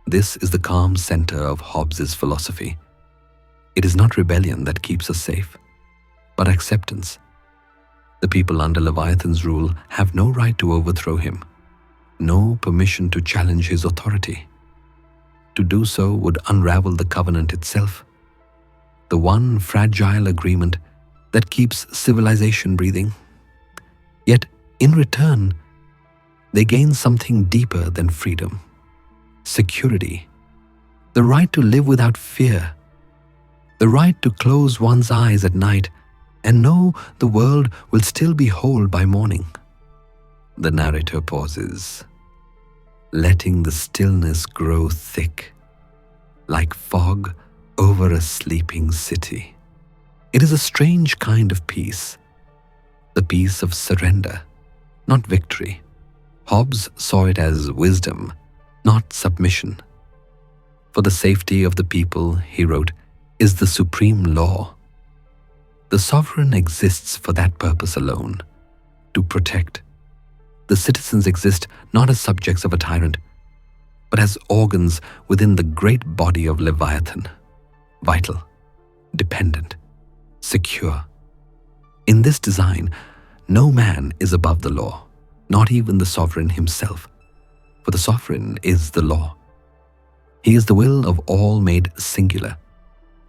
This is the calm center of Hobbes' philosophy. It is not rebellion that keeps us safe, but acceptance. The people under Leviathan's rule have no right to overthrow him, no permission to challenge his authority. To do so would unravel the covenant itself, the one fragile agreement that keeps civilization breathing. Yet, in return, they gain something deeper than freedom: security, the right to live without fear, the right to close one's eyes at night and know the world will still be whole by morning. The narrator pauses, letting the stillness grow thick, like fog over a sleeping city. It is a strange kind of peace, the peace of surrender, not victory. Hobbes saw it as wisdom, not submission. For the safety of the people, he wrote, is the supreme law. The sovereign exists for that purpose alone, to protect. The citizens exist not as subjects of a tyrant, but as organs within the great body of Leviathan, vital, dependent, secure. In this design, no man is above the law, not even the sovereign himself, for the sovereign is the law. He is the will of all made singular,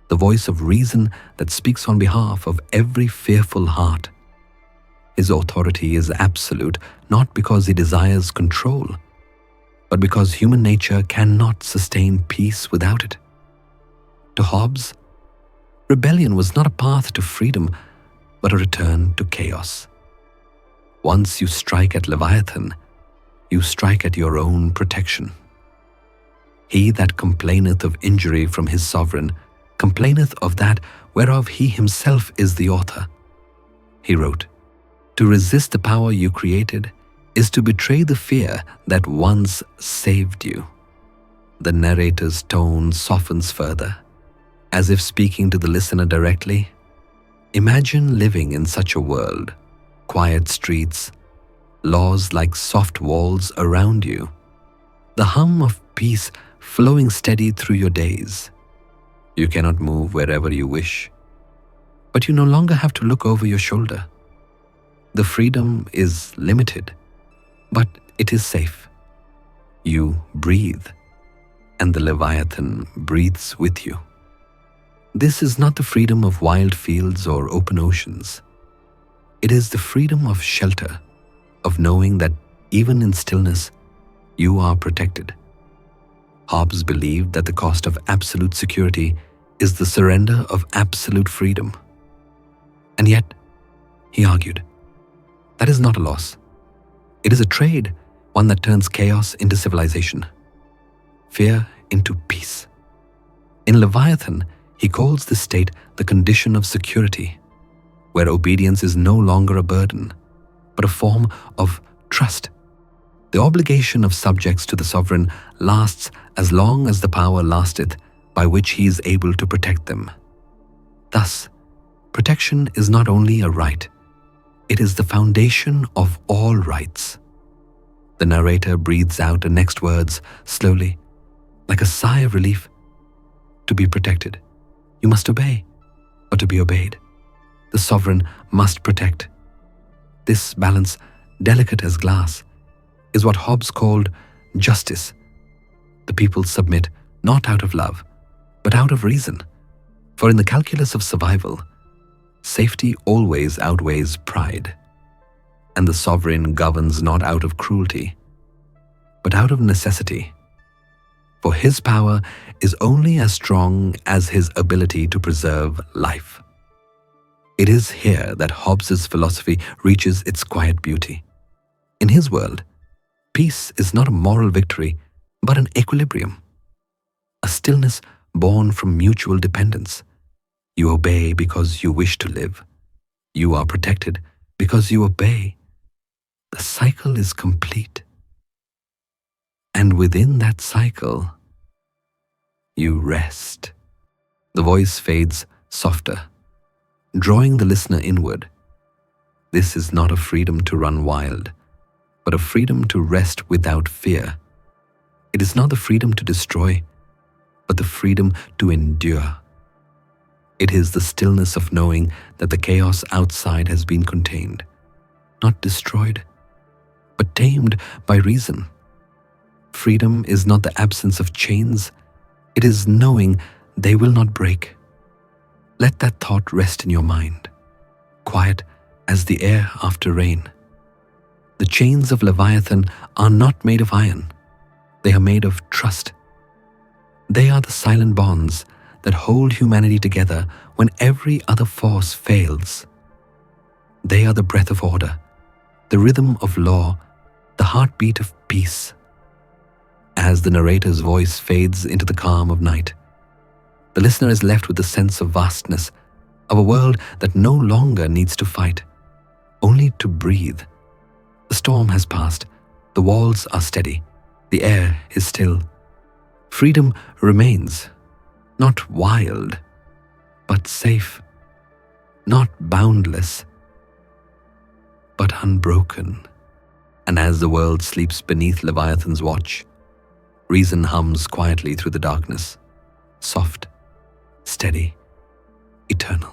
the voice of reason that speaks on behalf of every fearful heart. His authority is absolute, not because he desires control, but because human nature cannot sustain peace without it. To Hobbes, rebellion was not a path to freedom, but a return to chaos. Once you strike at Leviathan, you strike at your own protection. He that complaineth of injury from his sovereign complaineth of that whereof he himself is the author. He wrote, to resist the power you created is to betray the fear that once saved you. The narrator's tone softens further, as if speaking to the listener directly. Imagine living in such a world, quiet streets, laws like soft walls around you, the hum of peace flowing steady through your days. You cannot move wherever you wish, but you no longer have to look over your shoulder. The freedom is limited, but it is safe. You breathe, and the Leviathan breathes with you. This is not the freedom of wild fields or open oceans. It is the freedom of shelter, of knowing that even in stillness, you are protected. Hobbes believed that the cost of absolute security is the surrender of absolute freedom. And yet, he argued, That is not a loss. It is a trade, one that turns chaos into civilization, fear into peace. In Leviathan, he calls this state the condition of security, where obedience is no longer a burden, but a form of trust. The obligation of subjects to the sovereign lasts as long as the power lasteth by which he is able to protect them. Thus, protection is not only a right, it is the foundation of all rights. The narrator breathes out the next words slowly, like a sigh of relief. To be protected, you must obey, or to be obeyed, the sovereign must protect. This balance, delicate as glass, is what Hobbes called justice. The people submit not out of love, but out of reason. For in the calculus of survival, safety always outweighs pride, and the sovereign governs not out of cruelty, but out of necessity. For his power is only as strong as his ability to preserve life. It is here that Hobbes's philosophy reaches its quiet beauty. In his world, peace is not a moral victory, but an equilibrium, a stillness born from mutual dependence. You obey because you wish to live. You are protected because you obey. The cycle is complete. And within that cycle, you rest. The voice fades softer, drawing the listener inward. This is not a freedom to run wild, but a freedom to rest without fear. It is not the freedom to destroy, but the freedom to endure. It is the stillness of knowing that the chaos outside has been contained, not destroyed, but tamed by reason. Freedom is not the absence of chains, it is knowing they will not break. Let that thought rest in your mind, quiet as the air after rain. The chains of Leviathan are not made of iron, they are made of trust. They are the silent bonds that hold humanity together when every other force fails. They are the breath of order, the rhythm of law, the heartbeat of peace. As the narrator's voice fades into the calm of night, the listener is left with the sense of vastness, of a world that no longer needs to fight, only to breathe. The storm has passed, the walls are steady, the air is still. Freedom remains, not wild, but safe, not boundless, but unbroken. And as the world sleeps beneath Leviathan's watch, reason hums quietly through the darkness, soft, steady, eternal.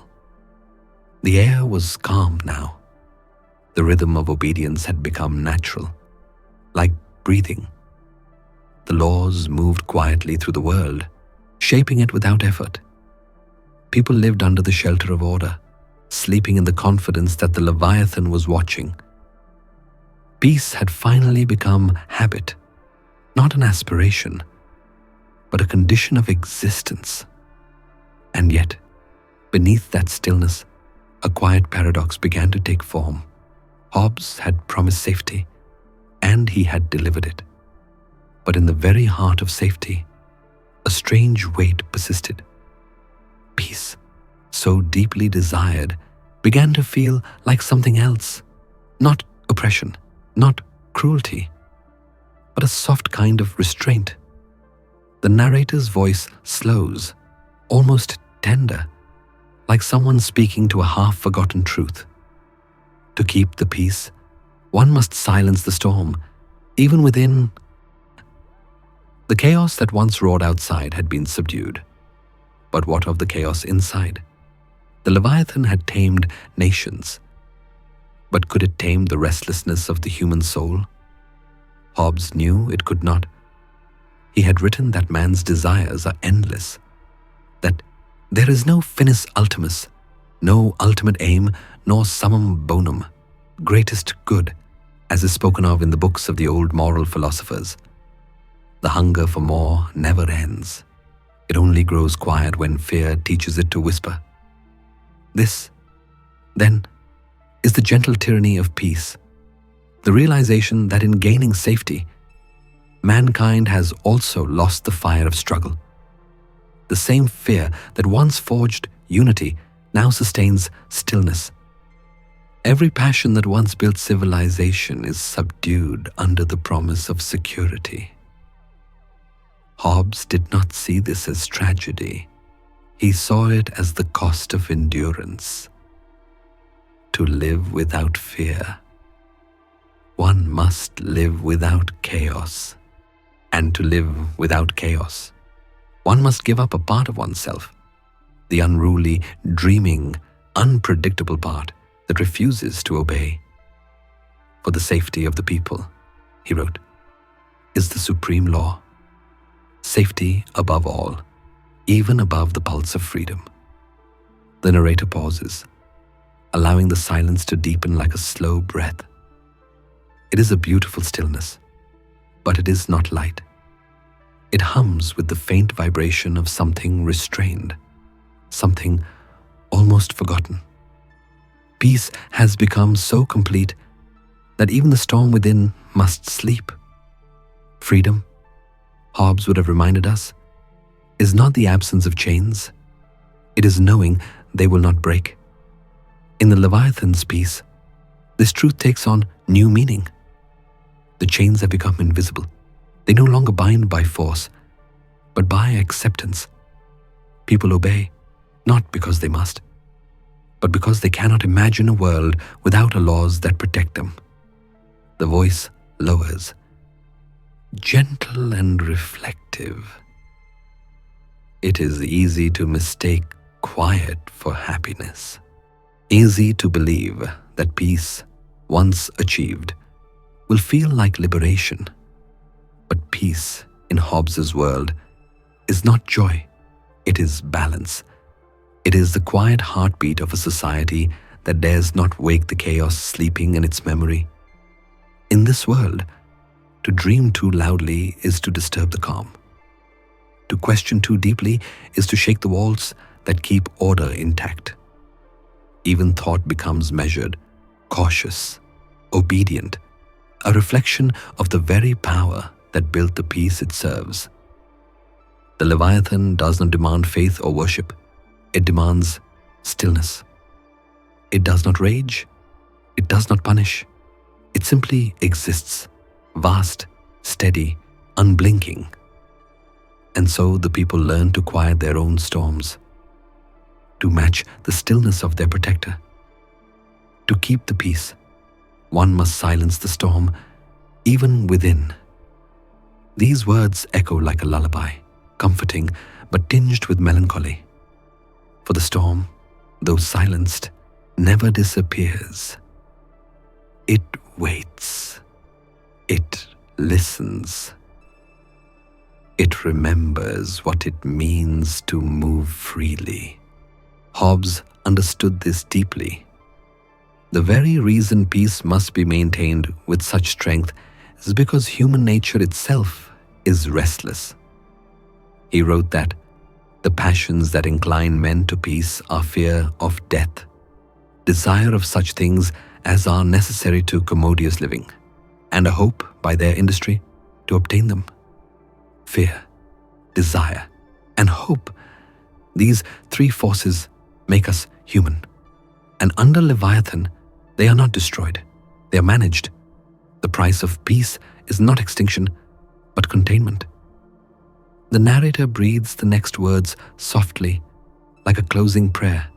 The air was calm now. The rhythm of obedience had become natural, like breathing. The laws moved quietly through the world, shaping it without effort. People lived under the shelter of order, sleeping in the confidence that the Leviathan was watching. Peace had finally become habit, not an aspiration, but a condition of existence. And yet, beneath that stillness, a quiet paradox began to take form. Hobbes had promised safety, and he had delivered it. But in the very heart of safety, a strange weight persisted. Peace, so deeply desired, began to feel like something else, not oppression, not cruelty, but a soft kind of restraint. The narrator's voice slows, almost tender, like someone speaking to a half-forgotten truth. To keep the peace, one must silence the storm, even within. The chaos that once roared outside had been subdued. But what of the chaos inside? The Leviathan had tamed nations. But could it tame the restlessness of the human soul? Hobbes knew it could not. He had written that man's desires are endless, that there is no finis ultimus, no ultimate aim, nor summum bonum, greatest good, as is spoken of in the books of the old moral philosophers. The hunger for more never ends. It only grows quiet when fear teaches it to whisper. This, then, is the gentle tyranny of peace, the realization that in gaining safety, mankind has also lost the fire of struggle. The same fear that once forged unity now sustains stillness. Every passion that once built civilization is subdued under the promise of security. Hobbes did not see this as tragedy. He saw it as the cost of endurance. To live without fear, one must live without chaos. And to live without chaos, one must give up a part of oneself, the unruly, dreaming, unpredictable part that refuses to obey. For the safety of the people, he wrote, is the supreme law. Safety above all, even above the pulse of freedom. The narrator pauses, allowing the silence to deepen like a slow breath. It is a beautiful stillness, but it is not light. It hums with the faint vibration of something restrained, something almost forgotten. Peace has become so complete that even the storm within must sleep. Freedom, Hobbes would have reminded us, is not the absence of chains. It is knowing they will not break. In the Leviathan's peace, this truth takes on new meaning. The chains have become invisible. They no longer bind by force, but by acceptance. People obey, not because they must, but because they cannot imagine a world without laws that protect them. The voice lowers, gentle and reflective. It is easy to mistake quiet for happiness. Easy to believe that peace, once achieved, will feel like liberation. But peace, in Hobbes's world, is not joy, it is balance. It is the quiet heartbeat of a society that dares not wake the chaos sleeping in its memory. In this world, to dream too loudly is to disturb the calm. To question too deeply is to shake the walls that keep order intact. Even thought becomes measured, cautious, obedient, a reflection of the very power that built the peace it serves. The Leviathan does not demand faith or worship. It demands stillness. It does not rage. It does not punish. It simply exists, vast, steady, unblinking. And so the people learn to quiet their own storms, to match the stillness of their protector. To keep the peace, one must silence the storm, even within. These words echo like a lullaby, comforting but tinged with melancholy. For the storm, though silenced, never disappears. It waits. It listens. It remembers what it means to move freely. Hobbes understood this deeply. The very reason peace must be maintained with such strength is because human nature itself is restless. He wrote that the passions that incline men to peace are fear of death, desire of such things as are necessary to commodious living, and a hope by their industry to obtain them. Fear, desire, and hope, these three forces make us human. And under Leviathan, they are not destroyed, they are managed. The price of peace is not extinction, but containment. The narrator breathes the next words softly, like a closing prayer.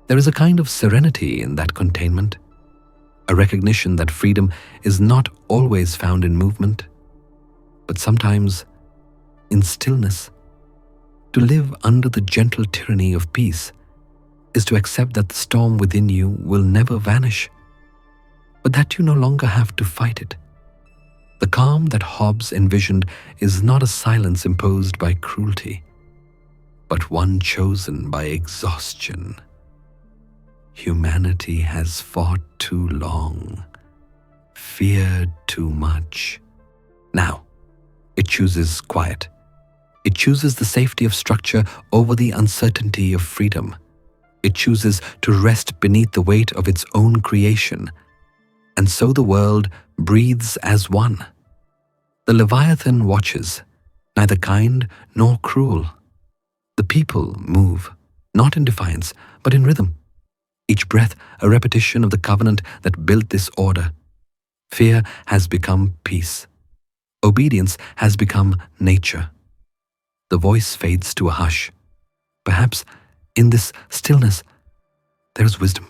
There is a kind of serenity in that containment, a recognition that freedom is not always found in movement, but sometimes in stillness. To live under the gentle tyranny of peace is to accept that the storm within you will never vanish, but that you no longer have to fight it. The calm that Hobbes envisioned is not a silence imposed by cruelty, but one chosen by exhaustion. Humanity has fought too long, feared too much. Now, it chooses quiet. It chooses the safety of structure over the uncertainty of freedom. It chooses to rest beneath the weight of its own creation, and so the world breathes as one. The Leviathan watches, neither kind nor cruel. The people move, not in defiance, but in rhythm. Each breath a repetition of the covenant that built this order. Fear has become peace. Obedience has become nature. The voice fades to a hush. Perhaps in this stillness there is wisdom.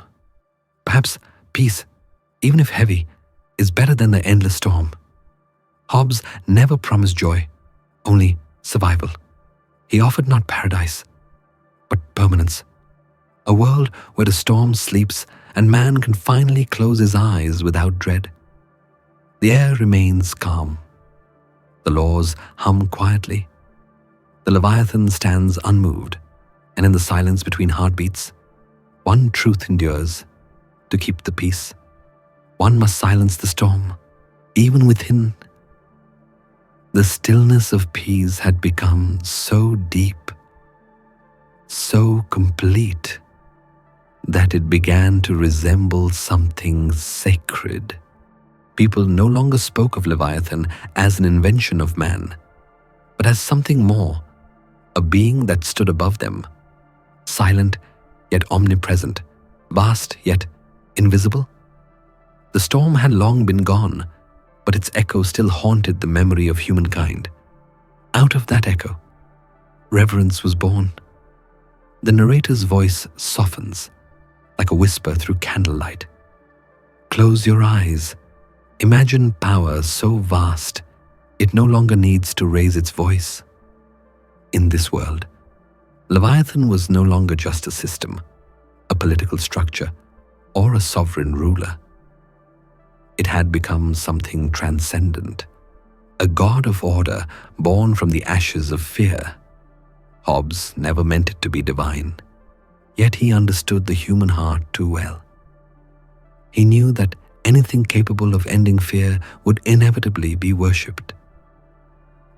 Perhaps peace, even if heavy, is better than the endless storm. Hobbes never promised joy, only survival. He offered not paradise, but permanence. A world where the storm sleeps and man can finally close his eyes without dread. The air remains calm. The laws hum quietly. The Leviathan stands unmoved, and in the silence between heartbeats, one truth endures: to keep the peace. One must silence the storm, even within. The stillness of peace had become so deep, so complete, that it began to resemble something sacred. People no longer spoke of Leviathan as an invention of man, but as something more, a being that stood above them, silent yet omnipresent, vast yet invisible. The storm had long been gone, but its echo still haunted the memory of humankind. Out of that echo, reverence was born. The narrator's voice softens, like a whisper through candlelight. Close your eyes. Imagine power so vast, it no longer needs to raise its voice. In this world, Leviathan was no longer just a system, a political structure, or a sovereign ruler. It had become something transcendent, a god of order born from the ashes of fear. Hobbes never meant it to be divine, yet he understood the human heart too well. He knew that anything capable of ending fear would inevitably be worshipped.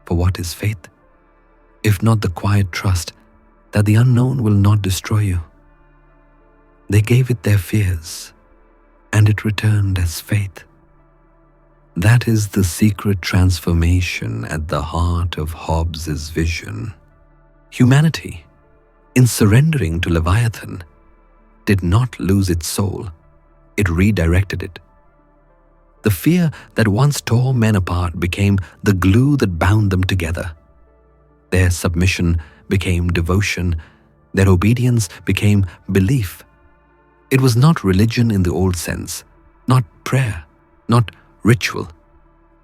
For what is faith, if not the quiet trust that the unknown will not destroy you? They gave it their fears, and it returned as faith. That is the secret transformation at the heart of Hobbes's vision. Humanity, in surrendering to Leviathan, did not lose its soul, it redirected it. The fear that once tore men apart became the glue that bound them together. Their submission became devotion, their obedience became belief. It was not religion in the old sense, not prayer, not ritual,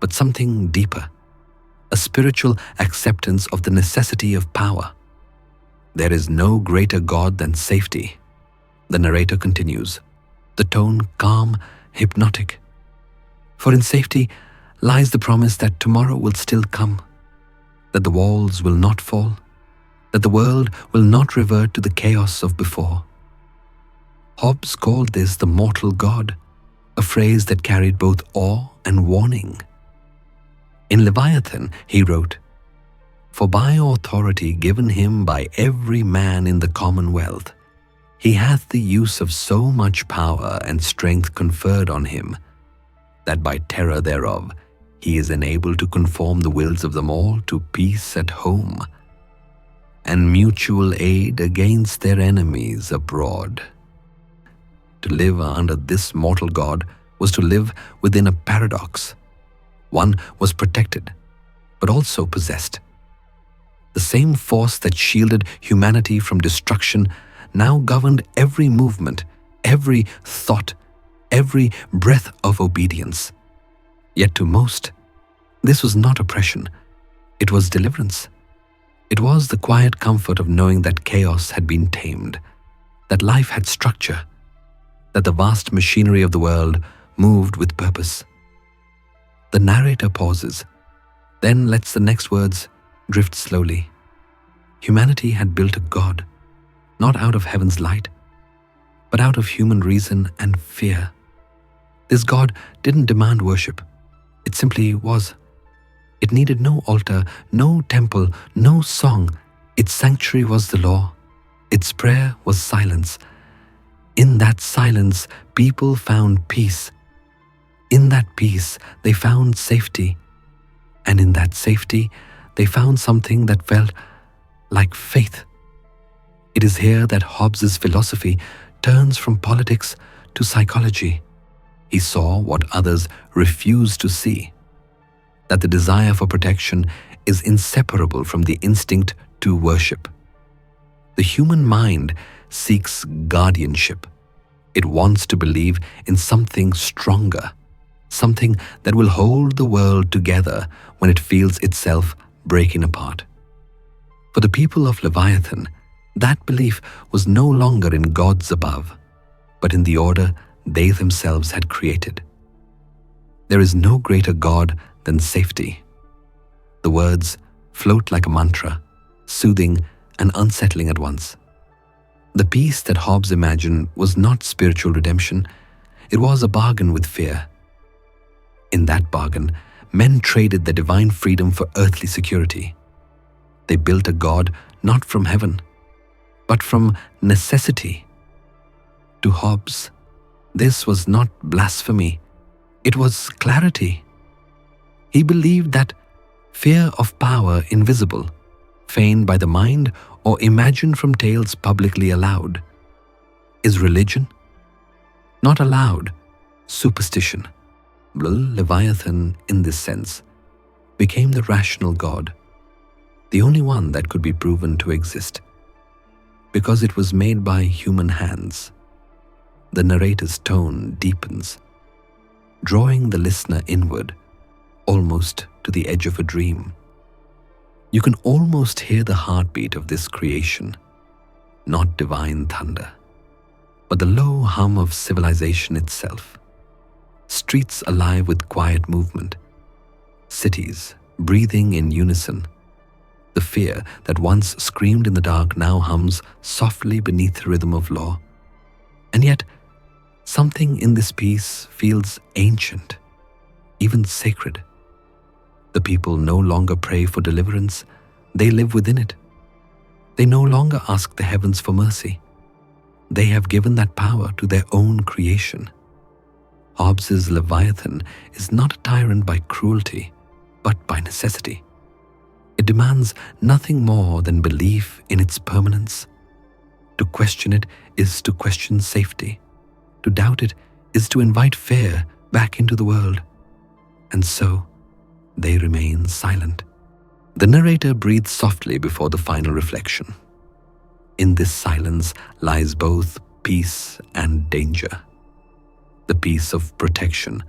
but something deeper, a spiritual acceptance of the necessity of power. There is no greater God than safety, the narrator continues, the tone calm, hypnotic. For in safety lies the promise that tomorrow will still come, that the walls will not fall, that the world will not revert to the chaos of before. Hobbes called this the mortal God, a phrase that carried both awe and warning. In Leviathan, he wrote, "For by authority given him by every man in the commonwealth, he hath the use of so much power and strength conferred on him, that by terror thereof he is enabled to conform the wills of them all to peace at home, and mutual aid against their enemies abroad." To live under this mortal God was to live within a paradox. One was protected, but also possessed. The same force that shielded humanity from destruction now governed every movement, every thought, every breath of obedience. Yet to most, this was not oppression, it was deliverance. It was the quiet comfort of knowing that chaos had been tamed, that life had structure, that the vast machinery of the world moved with purpose. The narrator pauses, then lets the next words drift slowly. Humanity had built a God, not out of heaven's light, but out of human reason and fear. This God didn't demand worship, it simply was. It needed no altar, no temple, no song. Its sanctuary was the law, its prayer was silence, In that silence, people found peace. In that peace, they found safety. And in that safety, they found something that felt like faith. It is here that Hobbes's philosophy turns from politics to psychology. He saw what others refused to see, that the desire for protection is inseparable from the instinct to worship. The human mind seeks guardianship. It wants to believe in something stronger, something that will hold the world together when it feels itself breaking apart. For the people of Leviathan, that belief was no longer in gods above, but in the order they themselves had created. There is no greater God than safety. The words float like a mantra, soothing and unsettling at once. The peace that Hobbes imagined was not spiritual redemption, it was a bargain with fear. In that bargain, men traded their divine freedom for earthly security. They built a God not from heaven, but from necessity. To Hobbes, this was not blasphemy, it was clarity. He believed that fear of power invisible, feigned by the mind or imagined from tales publicly allowed, is religion. Not allowed, superstition. Leviathan, in this sense, became the rational God, the only one that could be proven to exist, because it was made by human hands. The narrator's tone deepens, drawing the listener inward, almost to the edge of a dream. You can almost hear the heartbeat of this creation, not divine thunder, but the low hum of civilization itself. Streets alive with quiet movement, cities breathing in unison. The fear that once screamed in the dark now hums softly beneath the rhythm of law. And yet, something in this peace feels ancient, even sacred. The people no longer pray for deliverance, they live within it. They no longer ask the heavens for mercy. They have given that power to their own creation. Hobbes's Leviathan is not a tyrant by cruelty, but by necessity. It demands nothing more than belief in its permanence. To question it is to question safety. To doubt it is to invite fear back into the world. And so, they remain silent. The narrator breathes softly before the final reflection. In this silence lies both peace and danger. The peace of protection,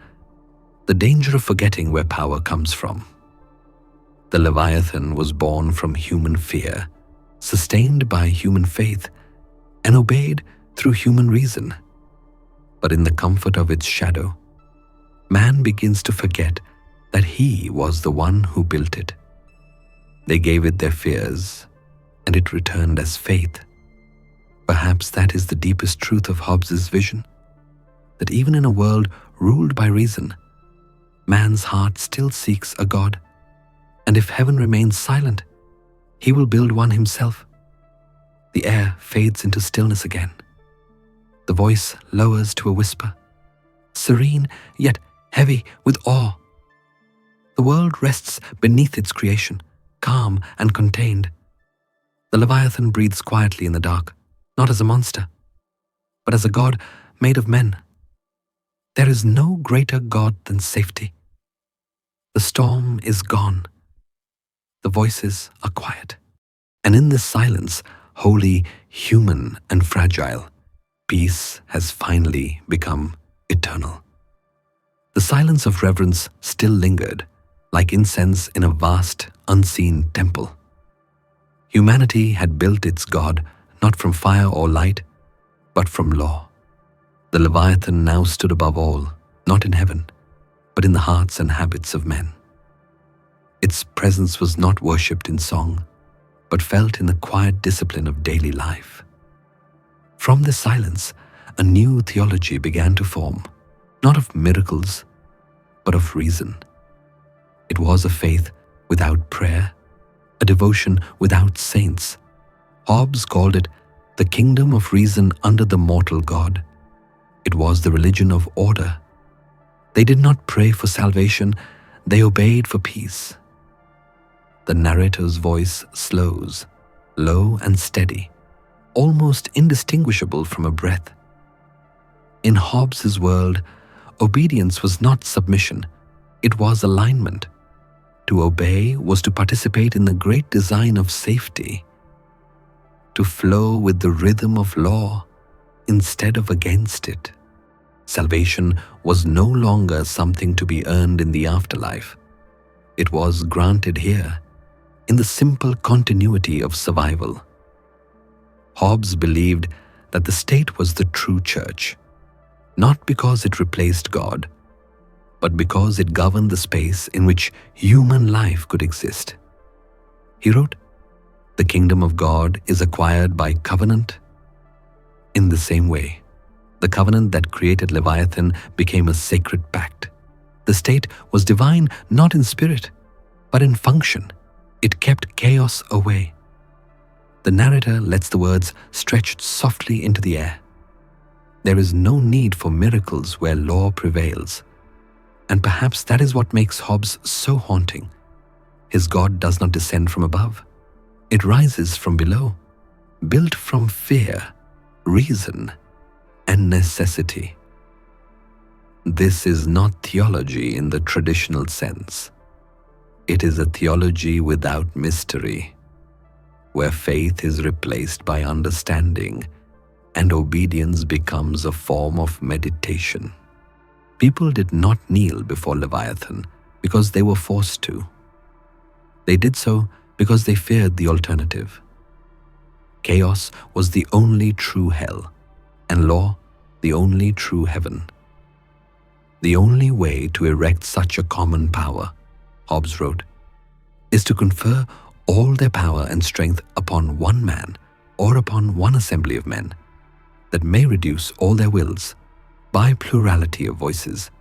the danger of forgetting where power comes from. The Leviathan was born from human fear, sustained by human faith, and obeyed through human reason. But in the comfort of its shadow, man begins to forget that he was the one who built it. They gave it their fears, and it returned as faith. Perhaps that is the deepest truth of Hobbes's vision, that even in a world ruled by reason, man's heart still seeks a God, and if heaven remains silent, he will build one himself. The air fades into stillness again. The voice lowers to a whisper, serene yet heavy with awe. The world rests beneath its creation, calm and contained. The Leviathan breathes quietly in the dark, not as a monster, but as a God made of men. There is no greater God than safety. The storm is gone. The voices are quiet. And in this silence, wholly human and fragile, peace has finally become eternal. The silence of reverence still lingered, like incense in a vast, unseen temple. Humanity had built its God not from fire or light, but from law. The Leviathan now stood above all, not in heaven, but in the hearts and habits of men. Its presence was not worshipped in song, but felt in the quiet discipline of daily life. From this silence, a new theology began to form, not of miracles, but of reason. It was a faith without prayer, a devotion without saints. Hobbes called it the kingdom of reason under the mortal God. It was the religion of order. They did not pray for salvation, they obeyed for peace. The narrator's voice slows, low and steady, almost indistinguishable from a breath. In Hobbes's world, obedience was not submission, it was alignment. To obey was to participate in the great design of safety, to flow with the rhythm of law instead of against it. Salvation was no longer something to be earned in the afterlife. It was granted here, in the simple continuity of survival. Hobbes believed that the state was the true church, not because it replaced God, but because it governed the space in which human life could exist. He wrote, "The kingdom of God is acquired by covenant." In the same way, the covenant that created Leviathan became a sacred pact. The state was divine not in spirit, but in function. It kept chaos away. The narrator lets the words stretch softly into the air. There is no need for miracles where law prevails. And perhaps that is what makes Hobbes so haunting. His God does not descend from above. It rises from below, built from fear, reason, and necessity. This is not theology in the traditional sense. It is a theology without mystery, where faith is replaced by understanding and obedience becomes a form of meditation. People did not kneel before Leviathan because they were forced to. They did so because they feared the alternative. Chaos was the only true hell, and law the only true heaven. The only way to erect such a common power, Hobbes wrote, is to confer all their power and strength upon one man or upon one assembly of men, that may reduce all their wills, by plurality of voices,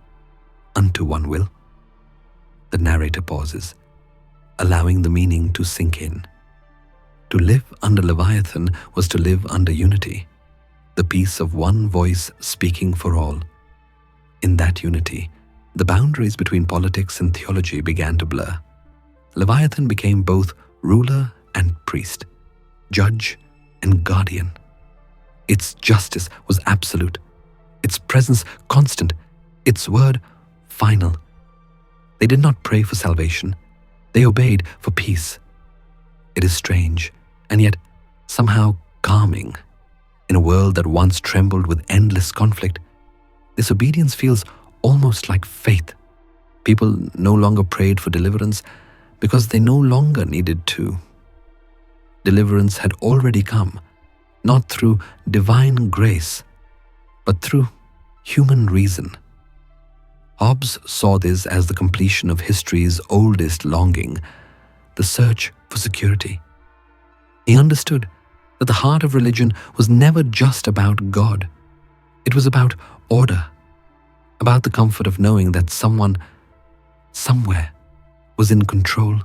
unto one will. The narrator pauses, allowing the meaning to sink in. To live under Leviathan was to live under unity, the peace of one voice speaking for all. In that unity, the boundaries between politics and theology began to blur. Leviathan became both ruler and priest, judge and guardian. Its justice was absolute, its presence constant, its word final. They did not pray for salvation, they obeyed for peace. It is strange, and yet somehow calming. In a world that once trembled with endless conflict, this obedience feels almost like faith. People no longer prayed for deliverance because they no longer needed to. Deliverance had already come, not through divine grace, but through human reason. Hobbes saw this as the completion of history's oldest longing, the search for security. He understood that the heart of religion was never just about God. It was about order, about the comfort of knowing that someone, somewhere, was in control.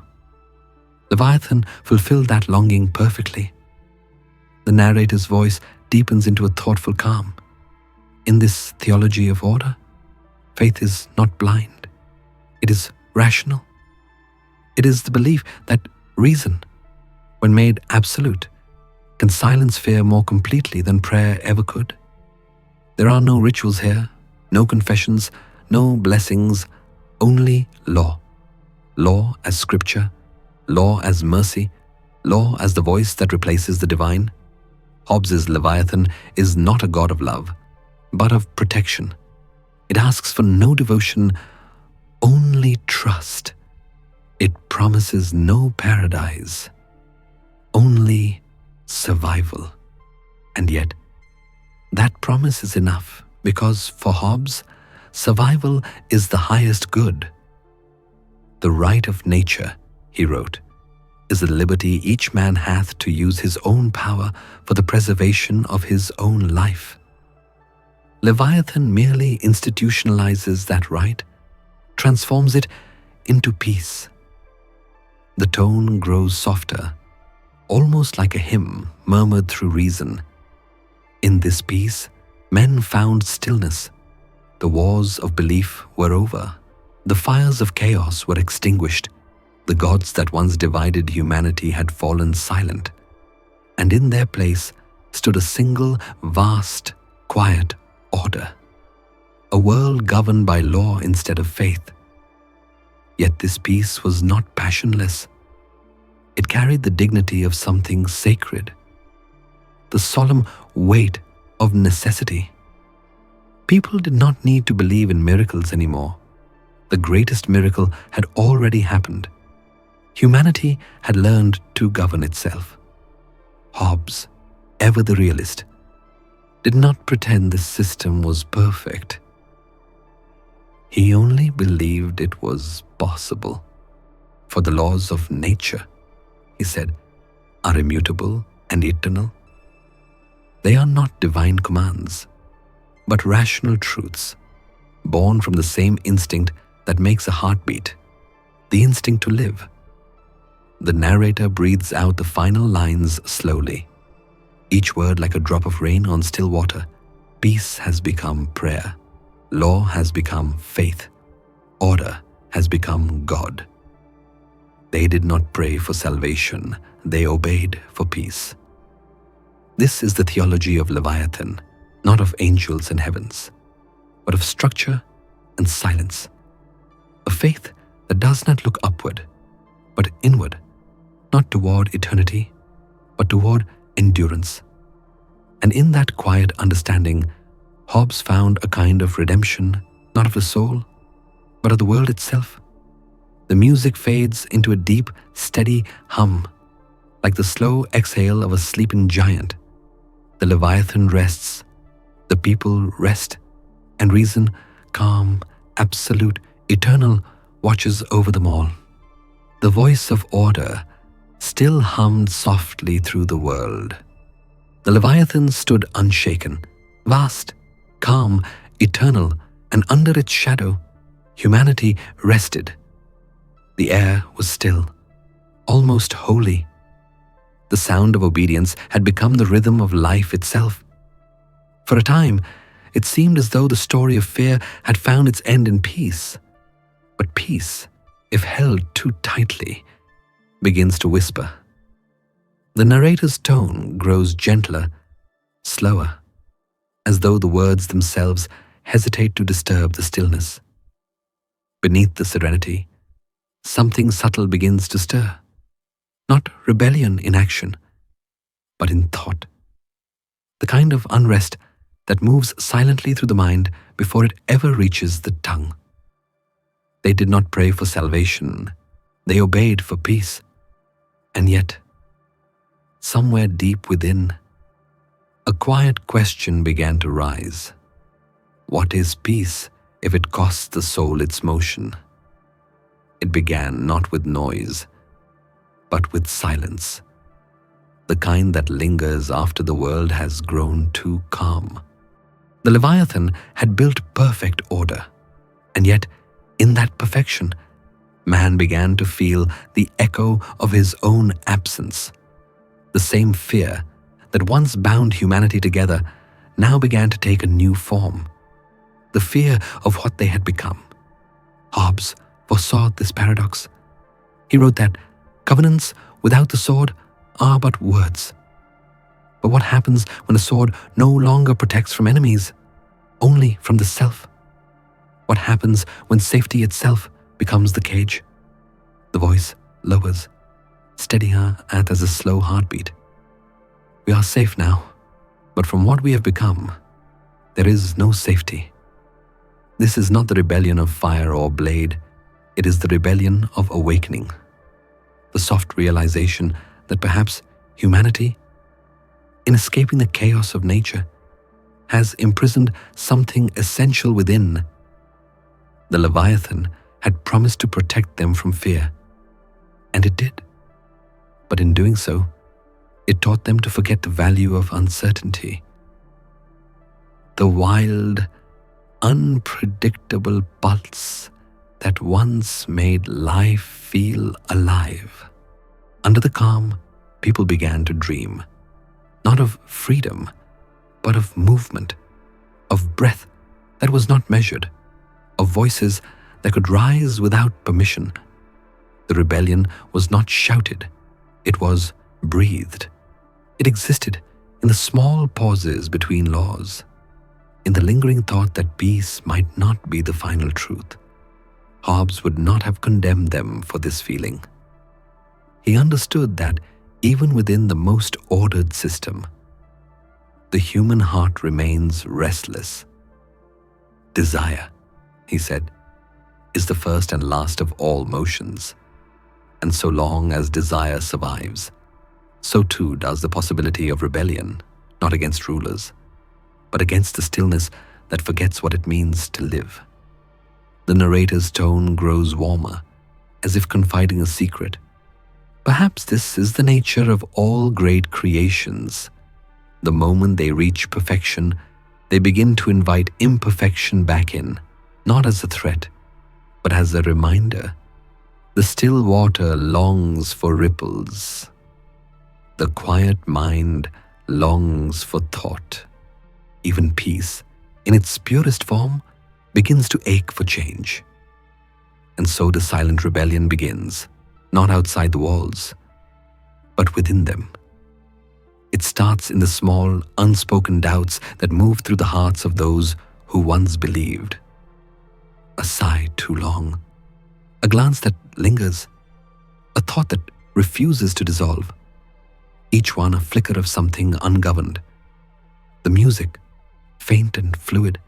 Leviathan fulfilled that longing perfectly. The narrator's voice deepens into a thoughtful calm. In this theology of order, faith is not blind. It is rational. It is the belief that reason, when made absolute, can silence fear more completely than prayer ever could. There are no rituals here, no confessions, no blessings, only law. Law as scripture, law as mercy, law as the voice that replaces the divine. Hobbes's Leviathan is not a god of love, but of protection. It asks for no devotion, only trust. It promises no paradise, only survival. And yet, that promise is enough, because for Hobbes, survival is the highest good. The right of nature, he wrote, is the liberty each man hath to use his own power for the preservation of his own life. Leviathan merely institutionalizes that right, transforms it into peace. The tone grows softer, almost like a hymn murmured through reason, In this peace, men found stillness. The wars of belief were over. The fires of chaos were extinguished. The gods that once divided humanity had fallen silent, and in their place stood a single, vast, quiet order. A world governed by law instead of faith. Yet this peace was not passionless. It carried the dignity of something sacred, the solemn weight of necessity. People did not need to believe in miracles anymore. The greatest miracle had already happened. Humanity had learned to govern itself. Hobbes, ever the realist, did not pretend this system was perfect. He only believed it was possible. For the laws of nature, he said, are immutable and eternal. They are not divine commands, but rational truths, born from the same instinct that makes a heart beat, the instinct to live. The narrator breathes out the final lines slowly, each word like a drop of rain on still water. Peace has become prayer. Law has become faith. Order has become God. They did not pray for salvation. They obeyed for peace. This is the theology of Leviathan, not of angels and heavens, but of structure and silence. A faith that does not look upward, but inward, not toward eternity, but toward endurance. And in that quiet understanding, Hobbes found a kind of redemption, not of the soul, but of the world itself. The music fades into a deep, steady hum, like the slow exhale of a sleeping giant. The Leviathan rests, the people rest, and reason, calm, absolute, eternal, watches over them all. The voice of order still hummed softly through the world. The Leviathan stood unshaken, vast, calm, eternal, and under its shadow, humanity rested. The air was still, almost holy. The sound of obedience had become the rhythm of life itself. For a time, it seemed as though the story of fear had found its end in peace. But peace, if held too tightly, begins to whisper. The narrator's tone grows gentler, slower, as though the words themselves hesitate to disturb the stillness. Beneath the serenity, something subtle begins to stir. Not rebellion in action, but in thought. The kind of unrest that moves silently through the mind before it ever reaches the tongue. They did not pray for salvation. They obeyed for peace. And yet, somewhere deep within, a quiet question began to rise. What is peace if it costs the soul its motion? It began not with noise, but with silence, the kind that lingers after the world has grown too calm. The Leviathan had built perfect order, and yet, in that perfection, man began to feel the echo of his own absence. The same fear that once bound humanity together now began to take a new form. The fear of what they had become. Hobbes foresaw this paradox. He wrote that covenants without the sword are but words. But what happens when a sword no longer protects from enemies, only from the self? What happens when safety itself becomes the cage? The voice lowers, steadier as a slow heartbeat. We are safe now, but from what we have become, there is no safety. This is not the rebellion of fire or blade. It is the rebellion of awakening. The soft realization that perhaps humanity, in escaping the chaos of nature, has imprisoned something essential within. The Leviathan had promised to protect them from fear, and it did. But in doing so, it taught them to forget the value of uncertainty. The wild, unpredictable pulse that once made life feel alive. Under the calm, people began to dream, not of freedom, but of movement, of breath that was not measured, of voices that could rise without permission. The rebellion was not shouted, it was breathed. It existed in the small pauses between laws, in the lingering thought that peace might not be the final truth. Hobbes would not have condemned them for this feeling. He understood that even within the most ordered system, the human heart remains restless. Desire, he said, is the first and last of all motions, and so long as desire survives, so too does the possibility of rebellion, not against rulers, but against the stillness that forgets what it means to live. The narrator's tone grows warmer, as if confiding a secret. Perhaps this is the nature of all great creations. The moment they reach perfection, they begin to invite imperfection back in, not as a threat, but as a reminder. The still water longs for ripples. The quiet mind longs for thought. Even peace, in its purest form, begins to ache for change. And so the silent rebellion begins, not outside the walls, but within them. It starts in the small, unspoken doubts that move through the hearts of those who once believed. A sigh too long, a glance that lingers, a thought that refuses to dissolve. Each one a flicker of something ungoverned. The music, faint and fluid,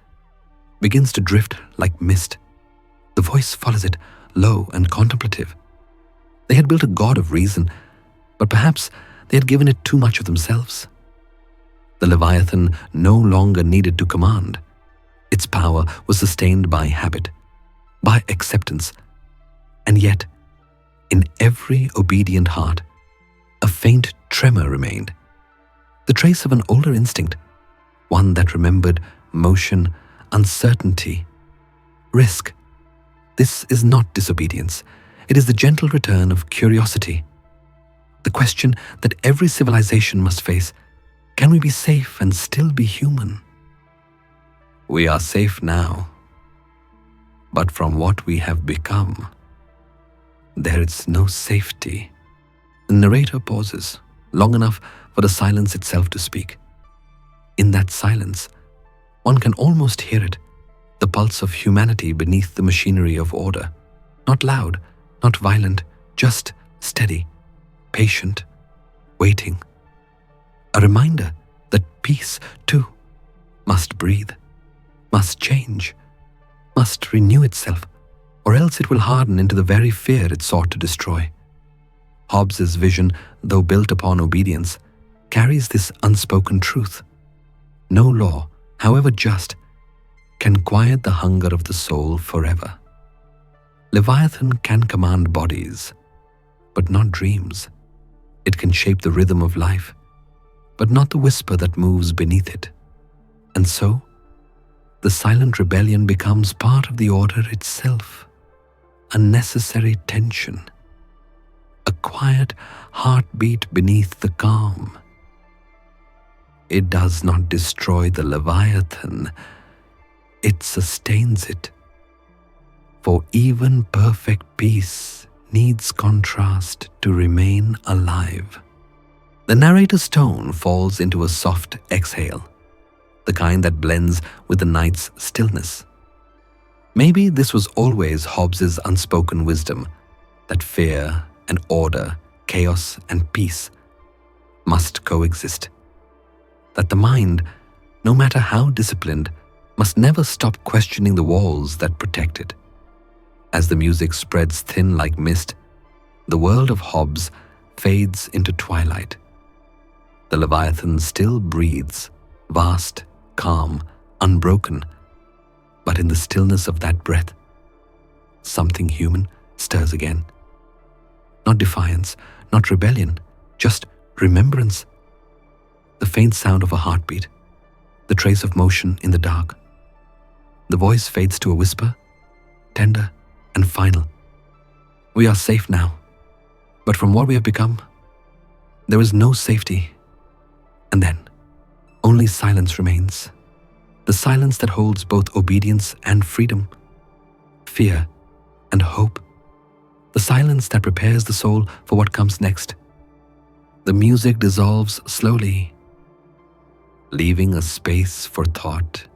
begins to drift like mist. The voice follows it, low and contemplative. They had built a god of reason, but perhaps they had given it too much of themselves. The Leviathan no longer needed to command. Its power was sustained by habit, by acceptance, and yet, in every obedient heart, a faint tremor remained, the trace of an older instinct, one that remembered motion, uncertainty, risk. This is not disobedience. It is the gentle return of curiosity. The question that every civilization must face: can we be safe and still be human? We are safe now, but from what we have become, there is no safety. The narrator pauses long enough for the silence itself to speak. In that silence, one can almost hear it, the pulse of humanity beneath the machinery of order. Not loud, not violent, just steady, patient, waiting. A reminder that peace, too, must breathe, must change, must renew itself, or else it will harden into the very fear it sought to destroy. Hobbes's vision, though built upon obedience, carries this unspoken truth. No law, however just, can quiet the hunger of the soul forever. Leviathan can command bodies, but not dreams. It can shape the rhythm of life, but not the whisper that moves beneath it. And so, the silent rebellion becomes part of the order itself, a necessary tension, a quiet heartbeat beneath the calm. It does not destroy the Leviathan, it sustains it. For even perfect peace needs contrast to remain alive. The narrator's tone falls into a soft exhale, the kind that blends with the night's stillness. Maybe this was always Hobbes's unspoken wisdom, that fear and order, chaos and peace must coexist. That the mind, no matter how disciplined, must never stop questioning the walls that protect it. As the music spreads thin like mist, the world of Hobbes fades into twilight. The Leviathan still breathes, vast, calm, unbroken, but in the stillness of that breath, something human stirs again. Not defiance, not rebellion, just remembrance. The faint sound of a heartbeat, the trace of motion in the dark. The voice fades to a whisper, tender and final. We are safe now, but from what we have become, there is no safety. And then, Only silence remains. The silence that holds both obedience and freedom, fear and hope. The silence that prepares the soul for what comes next. The music dissolves slowly, leaving a space for thought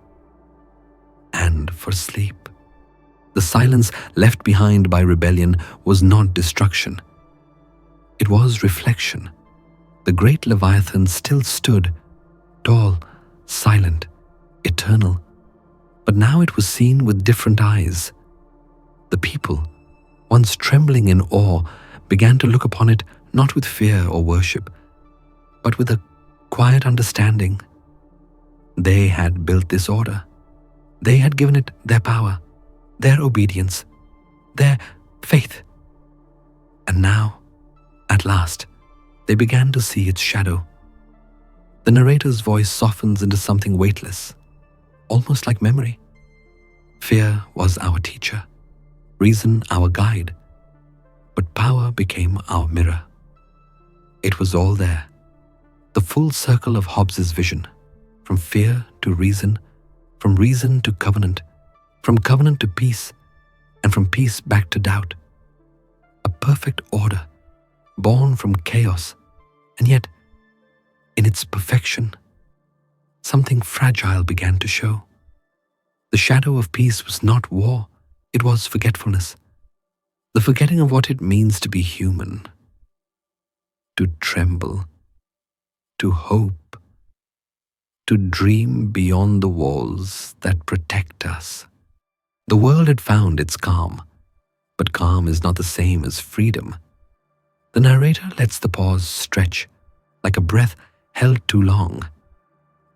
and for sleep. The silence left behind by rebellion was not destruction. It was reflection. The great Leviathan still stood, tall, silent, eternal. But now it was seen with different eyes. The people, once trembling in awe, began to look upon it not with fear or worship, but with a quiet understanding. They had built this order. They had given it their power, their obedience, their faith. And now, at last, they began to see its shadow. The narrator's voice softens into something weightless, almost like memory. Fear was our teacher, reason our guide, but power became our mirror. It was all there, the full circle of Hobbes's vision, from fear to reason, from reason to covenant, from covenant to peace, and from peace back to doubt. A perfect order, born from chaos, and yet, in its perfection, something fragile began to show. The shadow of peace was not war, it was forgetfulness. The forgetting of what it means to be human, to tremble, to hope, to dream beyond the walls that protect us. The world had found its calm, but calm is not the same as freedom. The narrator lets the pause stretch, like a breath held too long.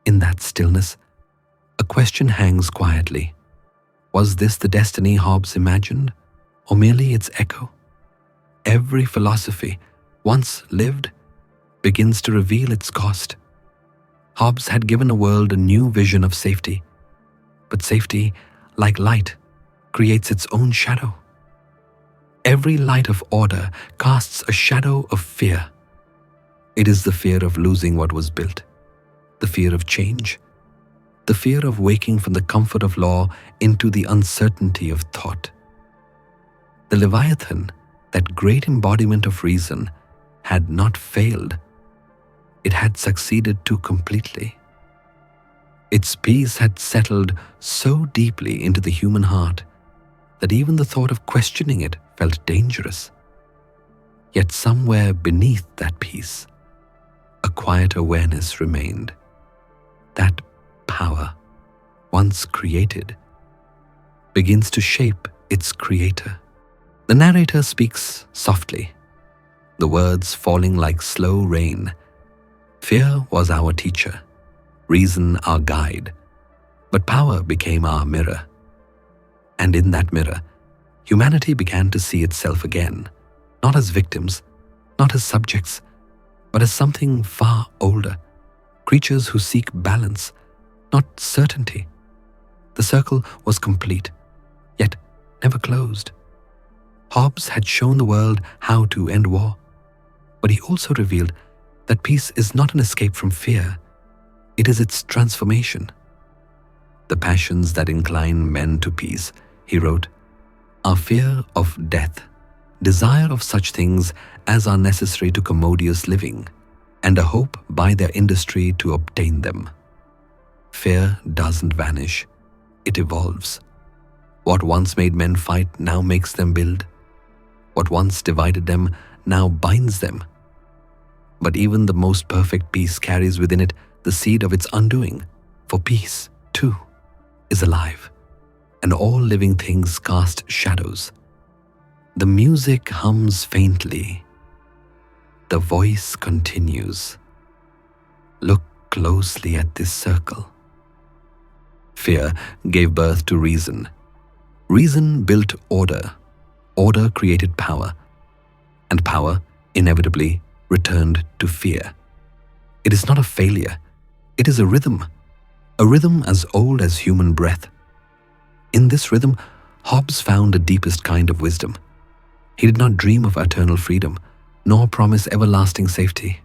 In that stillness, a question hangs quietly. Was this the destiny Hobbes imagined, or merely its echo? Every philosophy, once lived, begins to reveal its cost. Hobbes had given a world a new vision of safety, but safety, like light, creates its own shadow. Every light of order casts a shadow of fear. It is the fear of losing what was built, the fear of change, the fear of waking from the comfort of law into the uncertainty of thought. The Leviathan, that great embodiment of reason, had not failed. It had succeeded too completely. Its peace had settled so deeply into the human heart that even the thought of questioning it felt dangerous. Yet somewhere beneath that peace, a quiet awareness remained. That power, once created, begins to shape its creator. The narrator speaks softly, the words falling like slow rain. Fear was our teacher, reason our guide, but power became our mirror. And in that mirror, humanity began to see itself again, not as victims, not as subjects, but as something far older, creatures who seek balance, not certainty. The circle was complete, yet never closed. Hobbes had shown the world how to end war, but he also revealed that peace is not an escape from fear, it is its transformation. The passions that incline men to peace, he wrote, are fear of death, desire of such things as are necessary to commodious living, and a hope by their industry to obtain them. Fear doesn't vanish, it evolves. What once made men fight now makes them build. What once divided them now binds them. But even the most perfect peace carries within it the seed of its undoing, for peace, too, is alive, and all living things cast shadows. The music hums faintly. The voice continues. Look closely at this circle. Fear gave birth to reason. Reason built order. Order created power. And power, inevitably, returned to fear. It is not a failure. It is a rhythm as old as human breath. In this rhythm, Hobbes found the deepest kind of wisdom. He did not dream of eternal freedom, nor promise everlasting safety.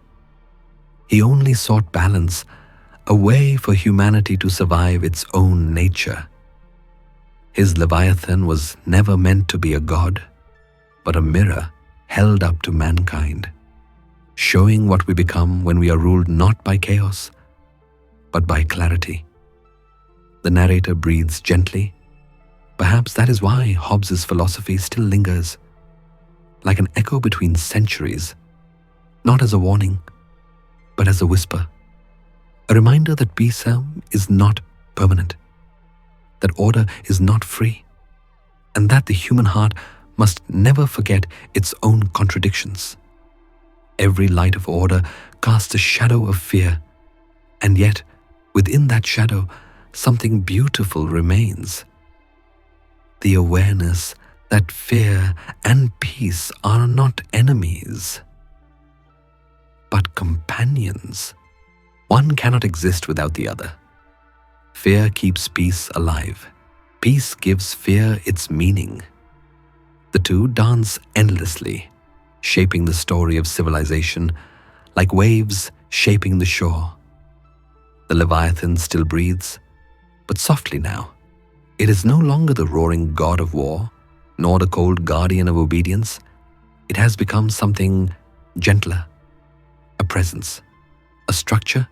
He only sought balance, a way for humanity to survive its own nature. His Leviathan was never meant to be a god, but a mirror held up to mankind, showing what we become when we are ruled not by chaos, but by clarity. The narrator breathes gently. Perhaps that is why Hobbes's philosophy still lingers, like an echo between centuries, not as a warning, but as a whisper, a reminder that peace is not permanent, that order is not free, and that the human heart must never forget its own contradictions. Every light of order casts a shadow of fear, and yet, within that shadow, something beautiful remains. The awareness that fear and peace are not enemies, but companions. One cannot exist without the other. Fear keeps peace alive. Peace gives fear its meaning. The two dance endlessly, shaping the story of civilization like waves shaping the shore. The Leviathan still breathes, but softly now. It is no longer the roaring god of war, nor the cold guardian of obedience. It has become something gentler, a presence, a structure,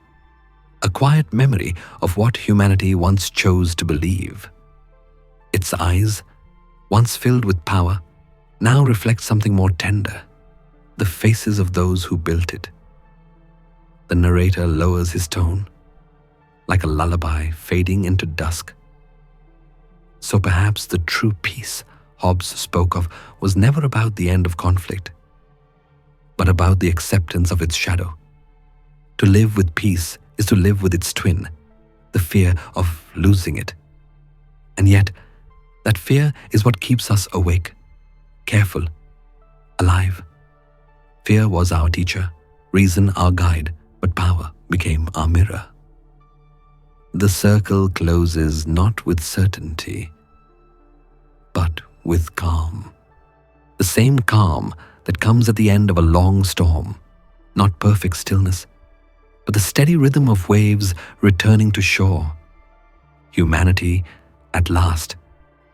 a quiet memory of what humanity once chose to believe. Its eyes, once filled with power, now reflect something more tender, the faces of those who built it. The narrator lowers his tone, like a lullaby fading into dusk. So perhaps the true peace Hobbes spoke of was never about the end of conflict, but about the acceptance of its shadow. To live with peace is to live with its twin, the fear of losing it. And yet, that fear is what keeps us awake, careful, alive. Fear was our teacher, reason our guide, but power became our mirror. The circle closes not with certainty, but with calm. The same calm that comes at the end of a long storm, not perfect stillness, but the steady rhythm of waves returning to shore. Humanity, at last,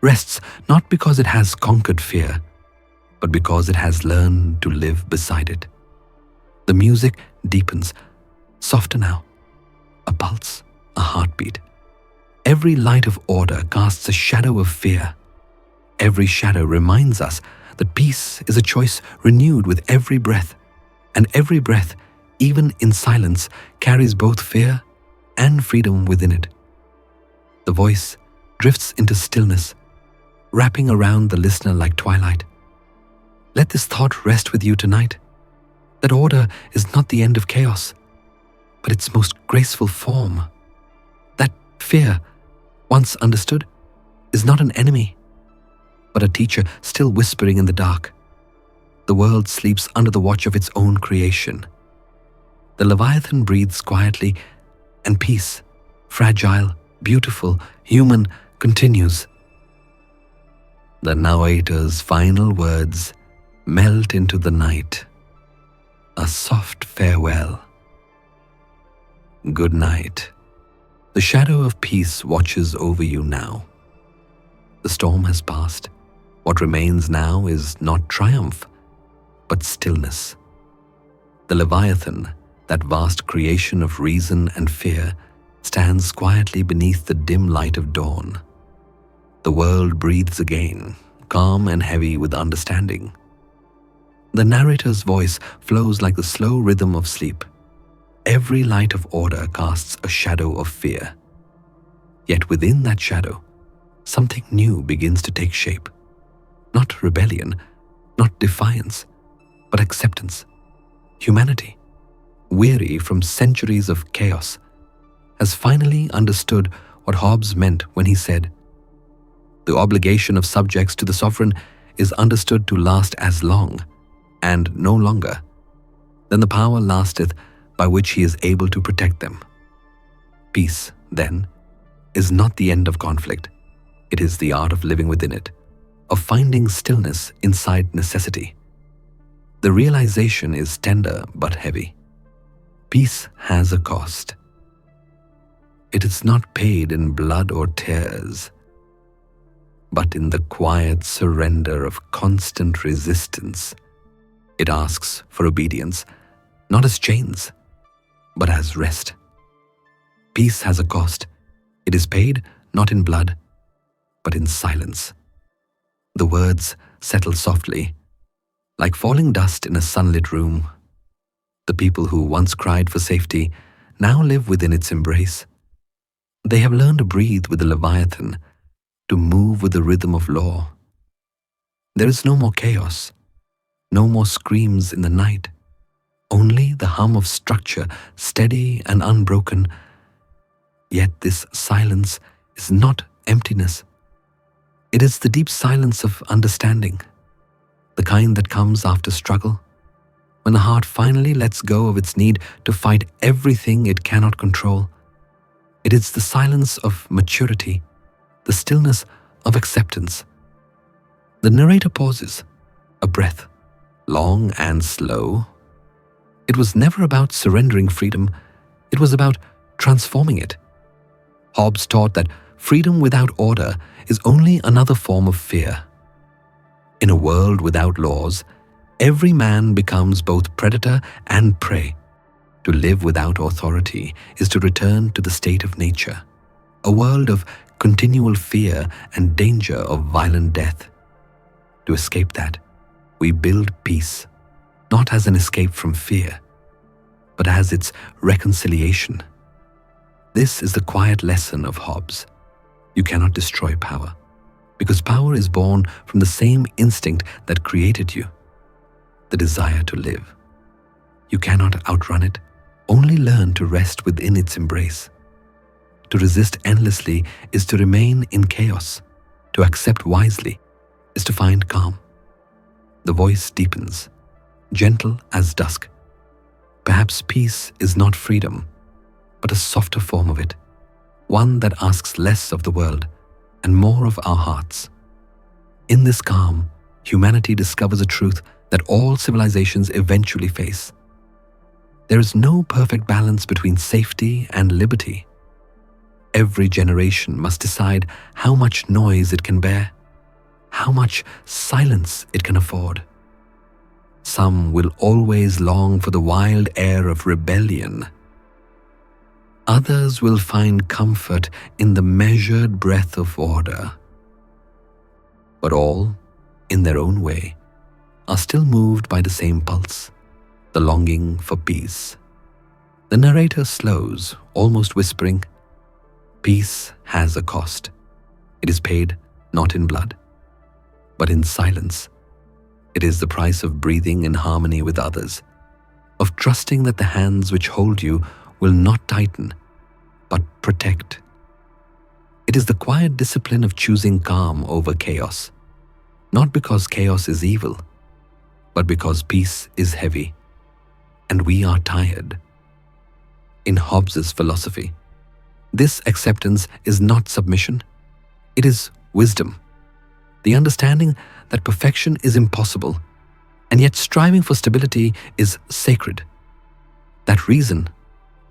rests not because it has conquered fear, but because it has learned to live beside it. The music deepens, softer now, a pulse, a heartbeat. Every light of order casts a shadow of fear. Every shadow reminds us that peace is a choice renewed with every breath, and every breath, even in silence, carries both fear and freedom within it. The voice drifts into stillness, wrapping around the listener like twilight. Let this thought rest with you tonight, that order is not the end of chaos, but its most graceful form. That fear, once understood, is not an enemy, but a teacher still whispering in the dark. The world sleeps under the watch of its own creation. The Leviathan breathes quietly, and peace, fragile, beautiful, human, continues. The narrator's final words melt into the night, a soft farewell. Good night. The shadow of peace watches over you now. The storm has passed. What remains now is not triumph, but stillness. The Leviathan, that vast creation of reason and fear, stands quietly beneath the dim light of dawn. The world breathes again, calm and heavy with understanding. The narrator's voice flows like the slow rhythm of sleep. Every light of order casts a shadow of fear. Yet within that shadow, something new begins to take shape. Not rebellion, not defiance, but acceptance. Humanity, weary from centuries of chaos, has finally understood what Hobbes meant when he said, "The obligation of subjects to the sovereign is understood to last as long, and no longer, than the power lasteth by which he is able to protect them." Peace, then, is not the end of conflict. It is the art of living within it, of finding stillness inside necessity. The realization is tender but heavy. Peace has a cost. it is not paid in blood or tears, but in the quiet surrender of constant resistance. It asks for obedience, not as chains, but as rest. Peace has a cost. It is paid not in blood, but in silence. The words settle softly, like falling dust in a sunlit room. The people who once cried for safety now live within its embrace. They have learned to breathe with the Leviathan, to move with the rhythm of law. There is no more chaos, no more screams in the night, only the hum of structure, steady and unbroken. Yet this silence is not emptiness. It is the deep silence of understanding, the kind that comes after struggle, when the heart finally lets go of its need to fight everything it cannot control. It is the silence of maturity, the stillness of acceptance. The narrator pauses, a breath, long and slow. It was never about surrendering freedom, it was about transforming it. Hobbes taught that freedom without order is only another form of fear. In a world without laws, every man becomes both predator and prey. To live without authority is to return to the state of nature, a world of continual fear and danger of violent death. To escape that, we build peace, not as an escape from fear, but as its reconciliation. This is the quiet lesson of Hobbes. You cannot destroy power, because power is born from the same instinct that created you, the desire to live. You cannot outrun it, only learn to rest within its embrace. To resist endlessly is to remain in chaos. To accept wisely is to find calm. The voice deepens, gentle as dusk. Perhaps peace is not freedom, but a softer form of it, one that asks less of the world and more of our hearts. In this calm, humanity discovers a truth that all civilizations eventually face. There is no perfect balance between safety and liberty. Every generation must decide how much noise it can bear, how much silence it can afford. Some will always long for the wild air of rebellion. Others will find comfort in the measured breath of order. But all, in their own way, are still moved by the same pulse, the longing for peace. The narrator slows, almost whispering, "Peace has a cost. It is paid not in blood, but in silence. It is the price of breathing in harmony with others, of trusting that the hands which hold you will not tighten, but protect. It is the quiet discipline of choosing calm over chaos, not because chaos is evil, but because peace is heavy, and we are tired." In Hobbes's philosophy, this acceptance is not submission, it is wisdom. The understanding that perfection is impossible, and yet striving for stability is sacred. That reason,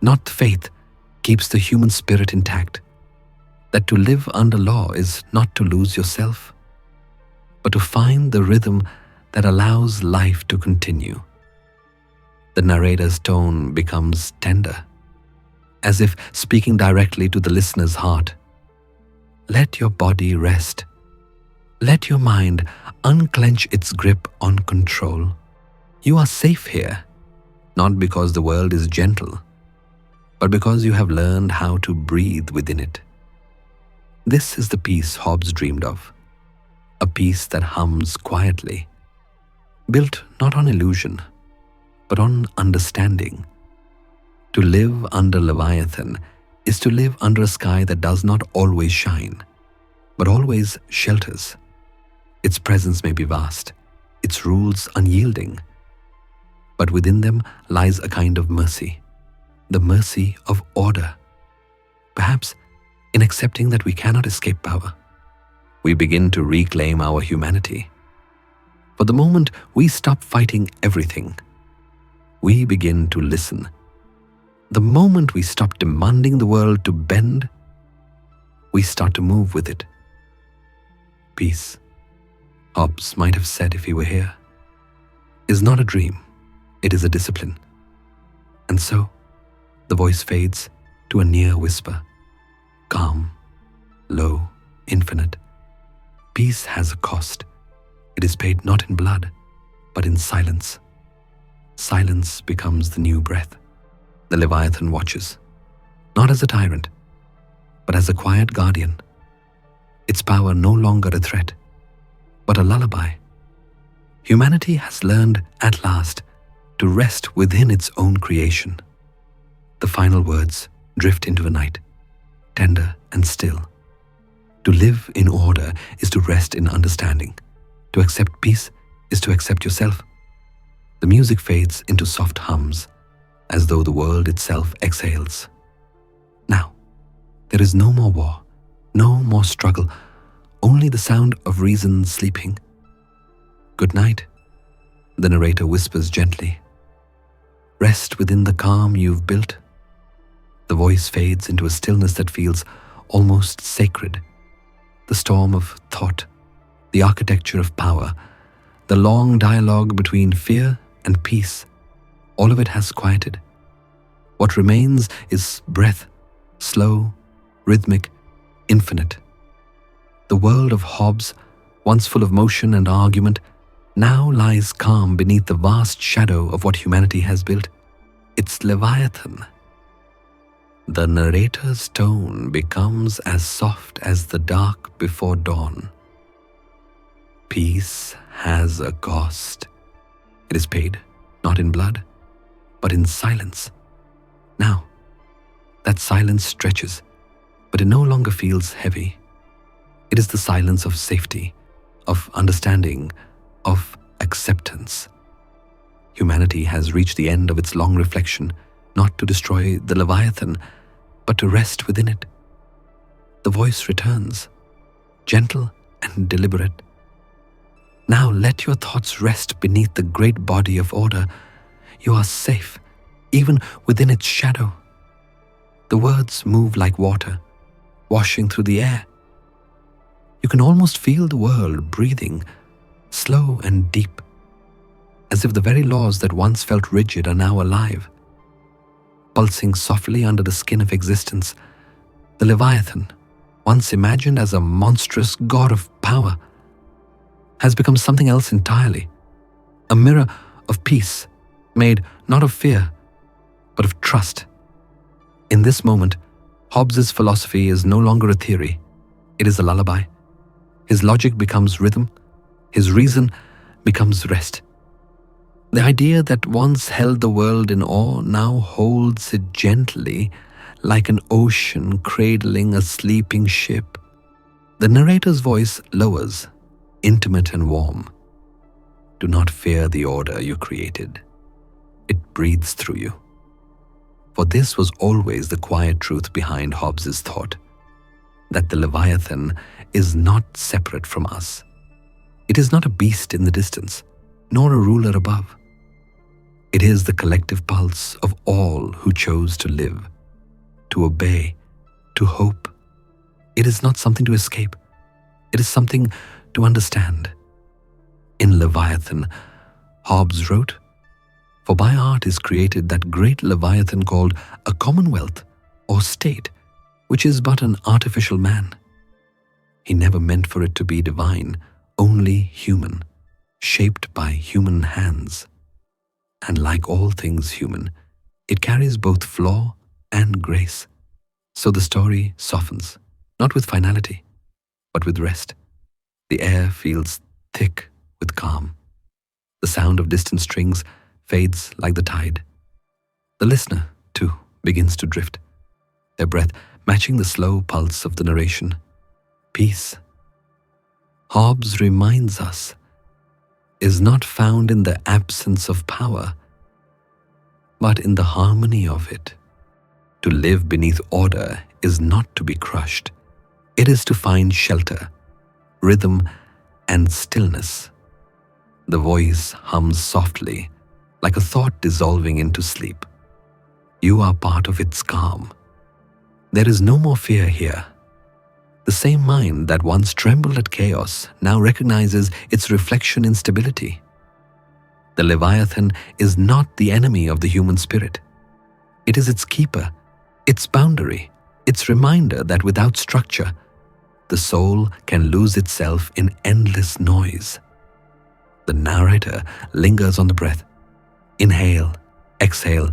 not faith, keeps the human spirit intact. That to live under law is not to lose yourself, but to find the rhythm that allows life to continue. The narrator's tone becomes tender, as if speaking directly to the listener's heart. Let your body rest. Let your mind unclench its grip on control. You are safe here, not because the world is gentle, but because you have learned how to breathe within it. This is the peace Hobbes dreamed of, a peace that hums quietly, built not on illusion, but on understanding. To live under Leviathan is to live under a sky that does not always shine, but always shelters. Its presence may be vast, its rules unyielding, but within them lies a kind of mercy, the mercy of order. Perhaps in accepting that we cannot escape power, we begin to reclaim our humanity. For the moment we stop fighting everything, we begin to listen. The moment we stop demanding the world to bend, we start to move with it. Peace, Hobbes might have said if he were here, is not a dream, it is a discipline. And so, the voice fades to a near whisper, calm, low, infinite. Peace has a cost. It is paid not in blood, but in silence. Silence becomes the new breath. The Leviathan watches, not as a tyrant, but as a quiet guardian. Its power no longer a threat, but a lullaby. Humanity has learned at last to rest within its own creation. The final words drift into the night, tender and still. To live in order is to rest in understanding. To accept peace is to accept yourself. The music fades into soft hums, as though the world itself exhales. Now, there is no more war, no more struggle, only the sound of reason sleeping. Good night, the narrator whispers gently. Rest within the calm you've built. The voice fades into a stillness that feels almost sacred. The storm of thought, the architecture of power, the long dialogue between fear and peace, all of it has quieted. What remains is breath, slow, rhythmic, infinite. The world of Hobbes, once full of motion and argument, now lies calm beneath the vast shadow of what humanity has built. It's Leviathan. The narrator's tone becomes as soft as the dark before dawn. Peace has a cost. It is paid, not in blood, but in silence. Now, that silence stretches, but it no longer feels heavy. It is the silence of safety, of understanding, of acceptance. Humanity has reached the end of its long reflection, not to destroy the Leviathan, but to rest within it. The voice returns, gentle and deliberate. Now let your thoughts rest beneath the great body of order. You are safe, even within its shadow. The words move like water, washing through the air. You can almost feel the world breathing, slow and deep, as if the very laws that once felt rigid are now alive. Pulsing softly under the skin of existence, the Leviathan, once imagined as a monstrous god of power, has become something else entirely, a mirror of peace, made not of fear, but of trust. In this moment, Hobbes's philosophy is no longer a theory, it is a lullaby. His logic becomes rhythm, his reason becomes rest. The idea that once held the world in awe now holds it gently, like an ocean cradling a sleeping ship. The narrator's voice lowers, intimate and warm. Do not fear the order you created. It breathes through you. For this was always the quiet truth behind Hobbes's thought, that the Leviathan is not separate from us. It is not a beast in the distance, nor a ruler above. It is the collective pulse of all who chose to live, to obey, to hope. It is not something to escape. It is something to understand. In Leviathan, Hobbes wrote, "For by art is created that great Leviathan called a commonwealth or state, which is but an artificial man." He never meant for it to be divine, only human, shaped by human hands. And like all things human, it carries both flaw and grace. So the story softens, not with finality, but with rest. The air feels thick with calm. The sound of distant strings fades like the tide. The listener, too, begins to drift, their breath matching the slow pulse of the narration. Peace, Hobbes reminds us, is not found in the absence of power, but in the harmony of it. To live beneath order is not to be crushed. It is to find shelter, rhythm, and stillness. The voice hums softly, like a thought dissolving into sleep. You are part of its calm. There is no more fear here. The same mind that once trembled at chaos now recognizes its reflection in stability. The Leviathan is not the enemy of the human spirit. It is its keeper, its boundary, its reminder that without structure, the soul can lose itself in endless noise. The narrator lingers on the breath. Inhale, exhale,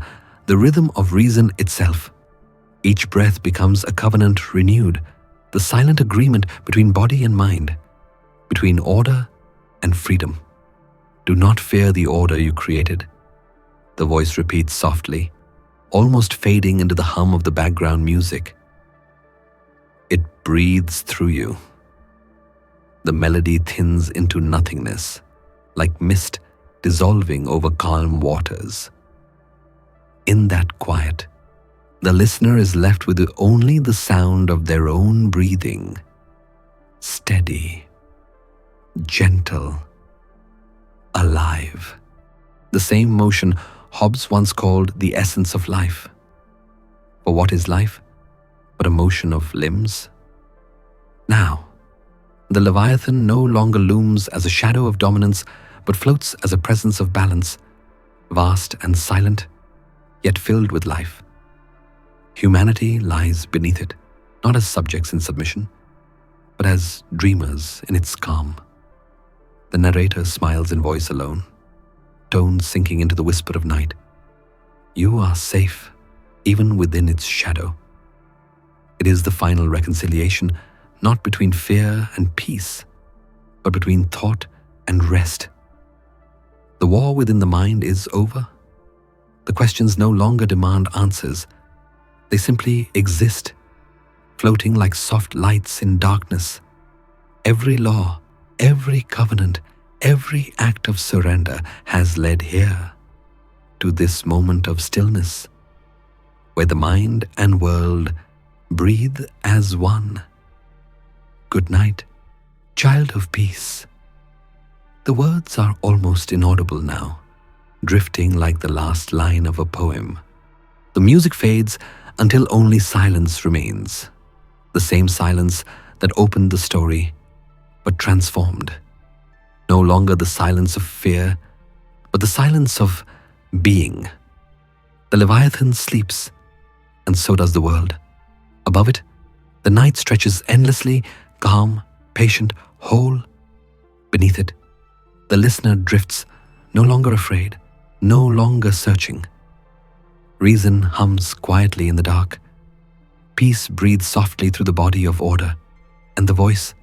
the rhythm of reason itself. Each breath becomes a covenant renewed, the silent agreement between body and mind, between order and freedom. Do not fear the order you created. The voice repeats softly, almost fading into the hum of the background music. It breathes through you. The melody thins into nothingness, like mist dissolving over calm waters. In that quiet, the listener is left with only the sound of their own breathing, steady, gentle, alive. The same motion Hobbes once called the essence of life. For what is life but a motion of limbs? Now, the Leviathan no longer looms as a shadow of dominance, but floats as a presence of balance, vast and silent, yet filled with life. Humanity lies beneath it, not as subjects in submission, but as dreamers in its calm. The narrator smiles in voice alone, tones sinking into the whisper of night. You are safe, even within its shadow. It is the final reconciliation, not between fear and peace, but between thought and rest. The war within the mind is over. The questions no longer demand answers. They simply exist, floating like soft lights in darkness. Every law, every covenant, every act of surrender has led here, to this moment of stillness, where the mind and world breathe as one. Good night, child of peace. The words are almost inaudible now, drifting like the last line of a poem. The music fades until only silence remains, the same silence that opened the story, but transformed. No longer the silence of fear, but the silence of being. The Leviathan sleeps, and so does the world. Above it, the night stretches endlessly, calm, patient, whole. Beneath it, the listener drifts, no longer afraid, no longer searching. Reason hums quietly in the dark. Peace breathes softly through the body of order, and the voice,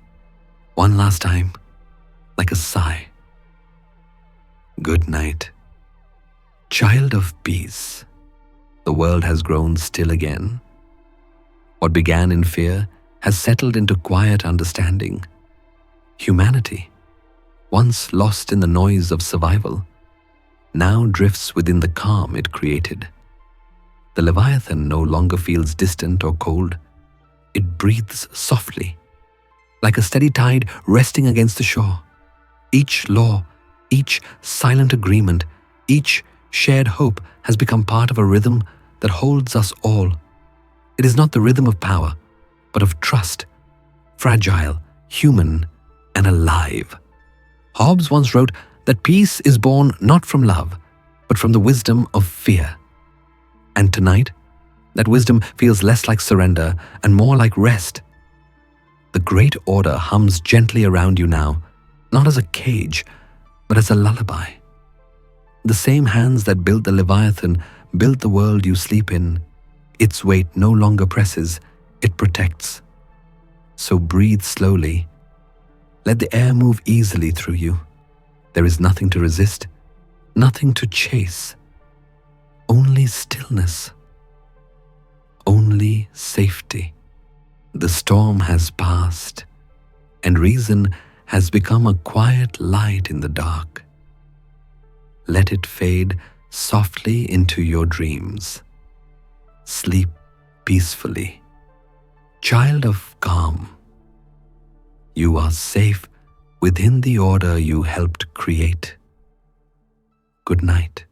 one last time, like a sigh. Good night, child of peace. The world has grown still again. What began in fear has settled into quiet understanding. Humanity, once lost in the noise of survival, now drifts within the calm it created. The Leviathan no longer feels distant or cold. It breathes softly, like a steady tide resting against the shore. Each law, each silent agreement, each shared hope has become part of a rhythm that holds us all. It is not the rhythm of power, but of trust, fragile, human, and alive. Hobbes once wrote that peace is born not from love, but from the wisdom of fear. And tonight, that wisdom feels less like surrender and more like rest. The great order hums gently around you now, not as a cage, but as a lullaby. The same hands that built the Leviathan built the world you sleep in. Its weight no longer presses, it protects. So breathe slowly. Let the air move easily through you. There is nothing to resist, nothing to chase. Only stillness. Only safety. The storm has passed, and reason has become a quiet light in the dark. Let it fade softly into your dreams. Sleep peacefully. Child of calm. You are safe within the order you helped create. Good night.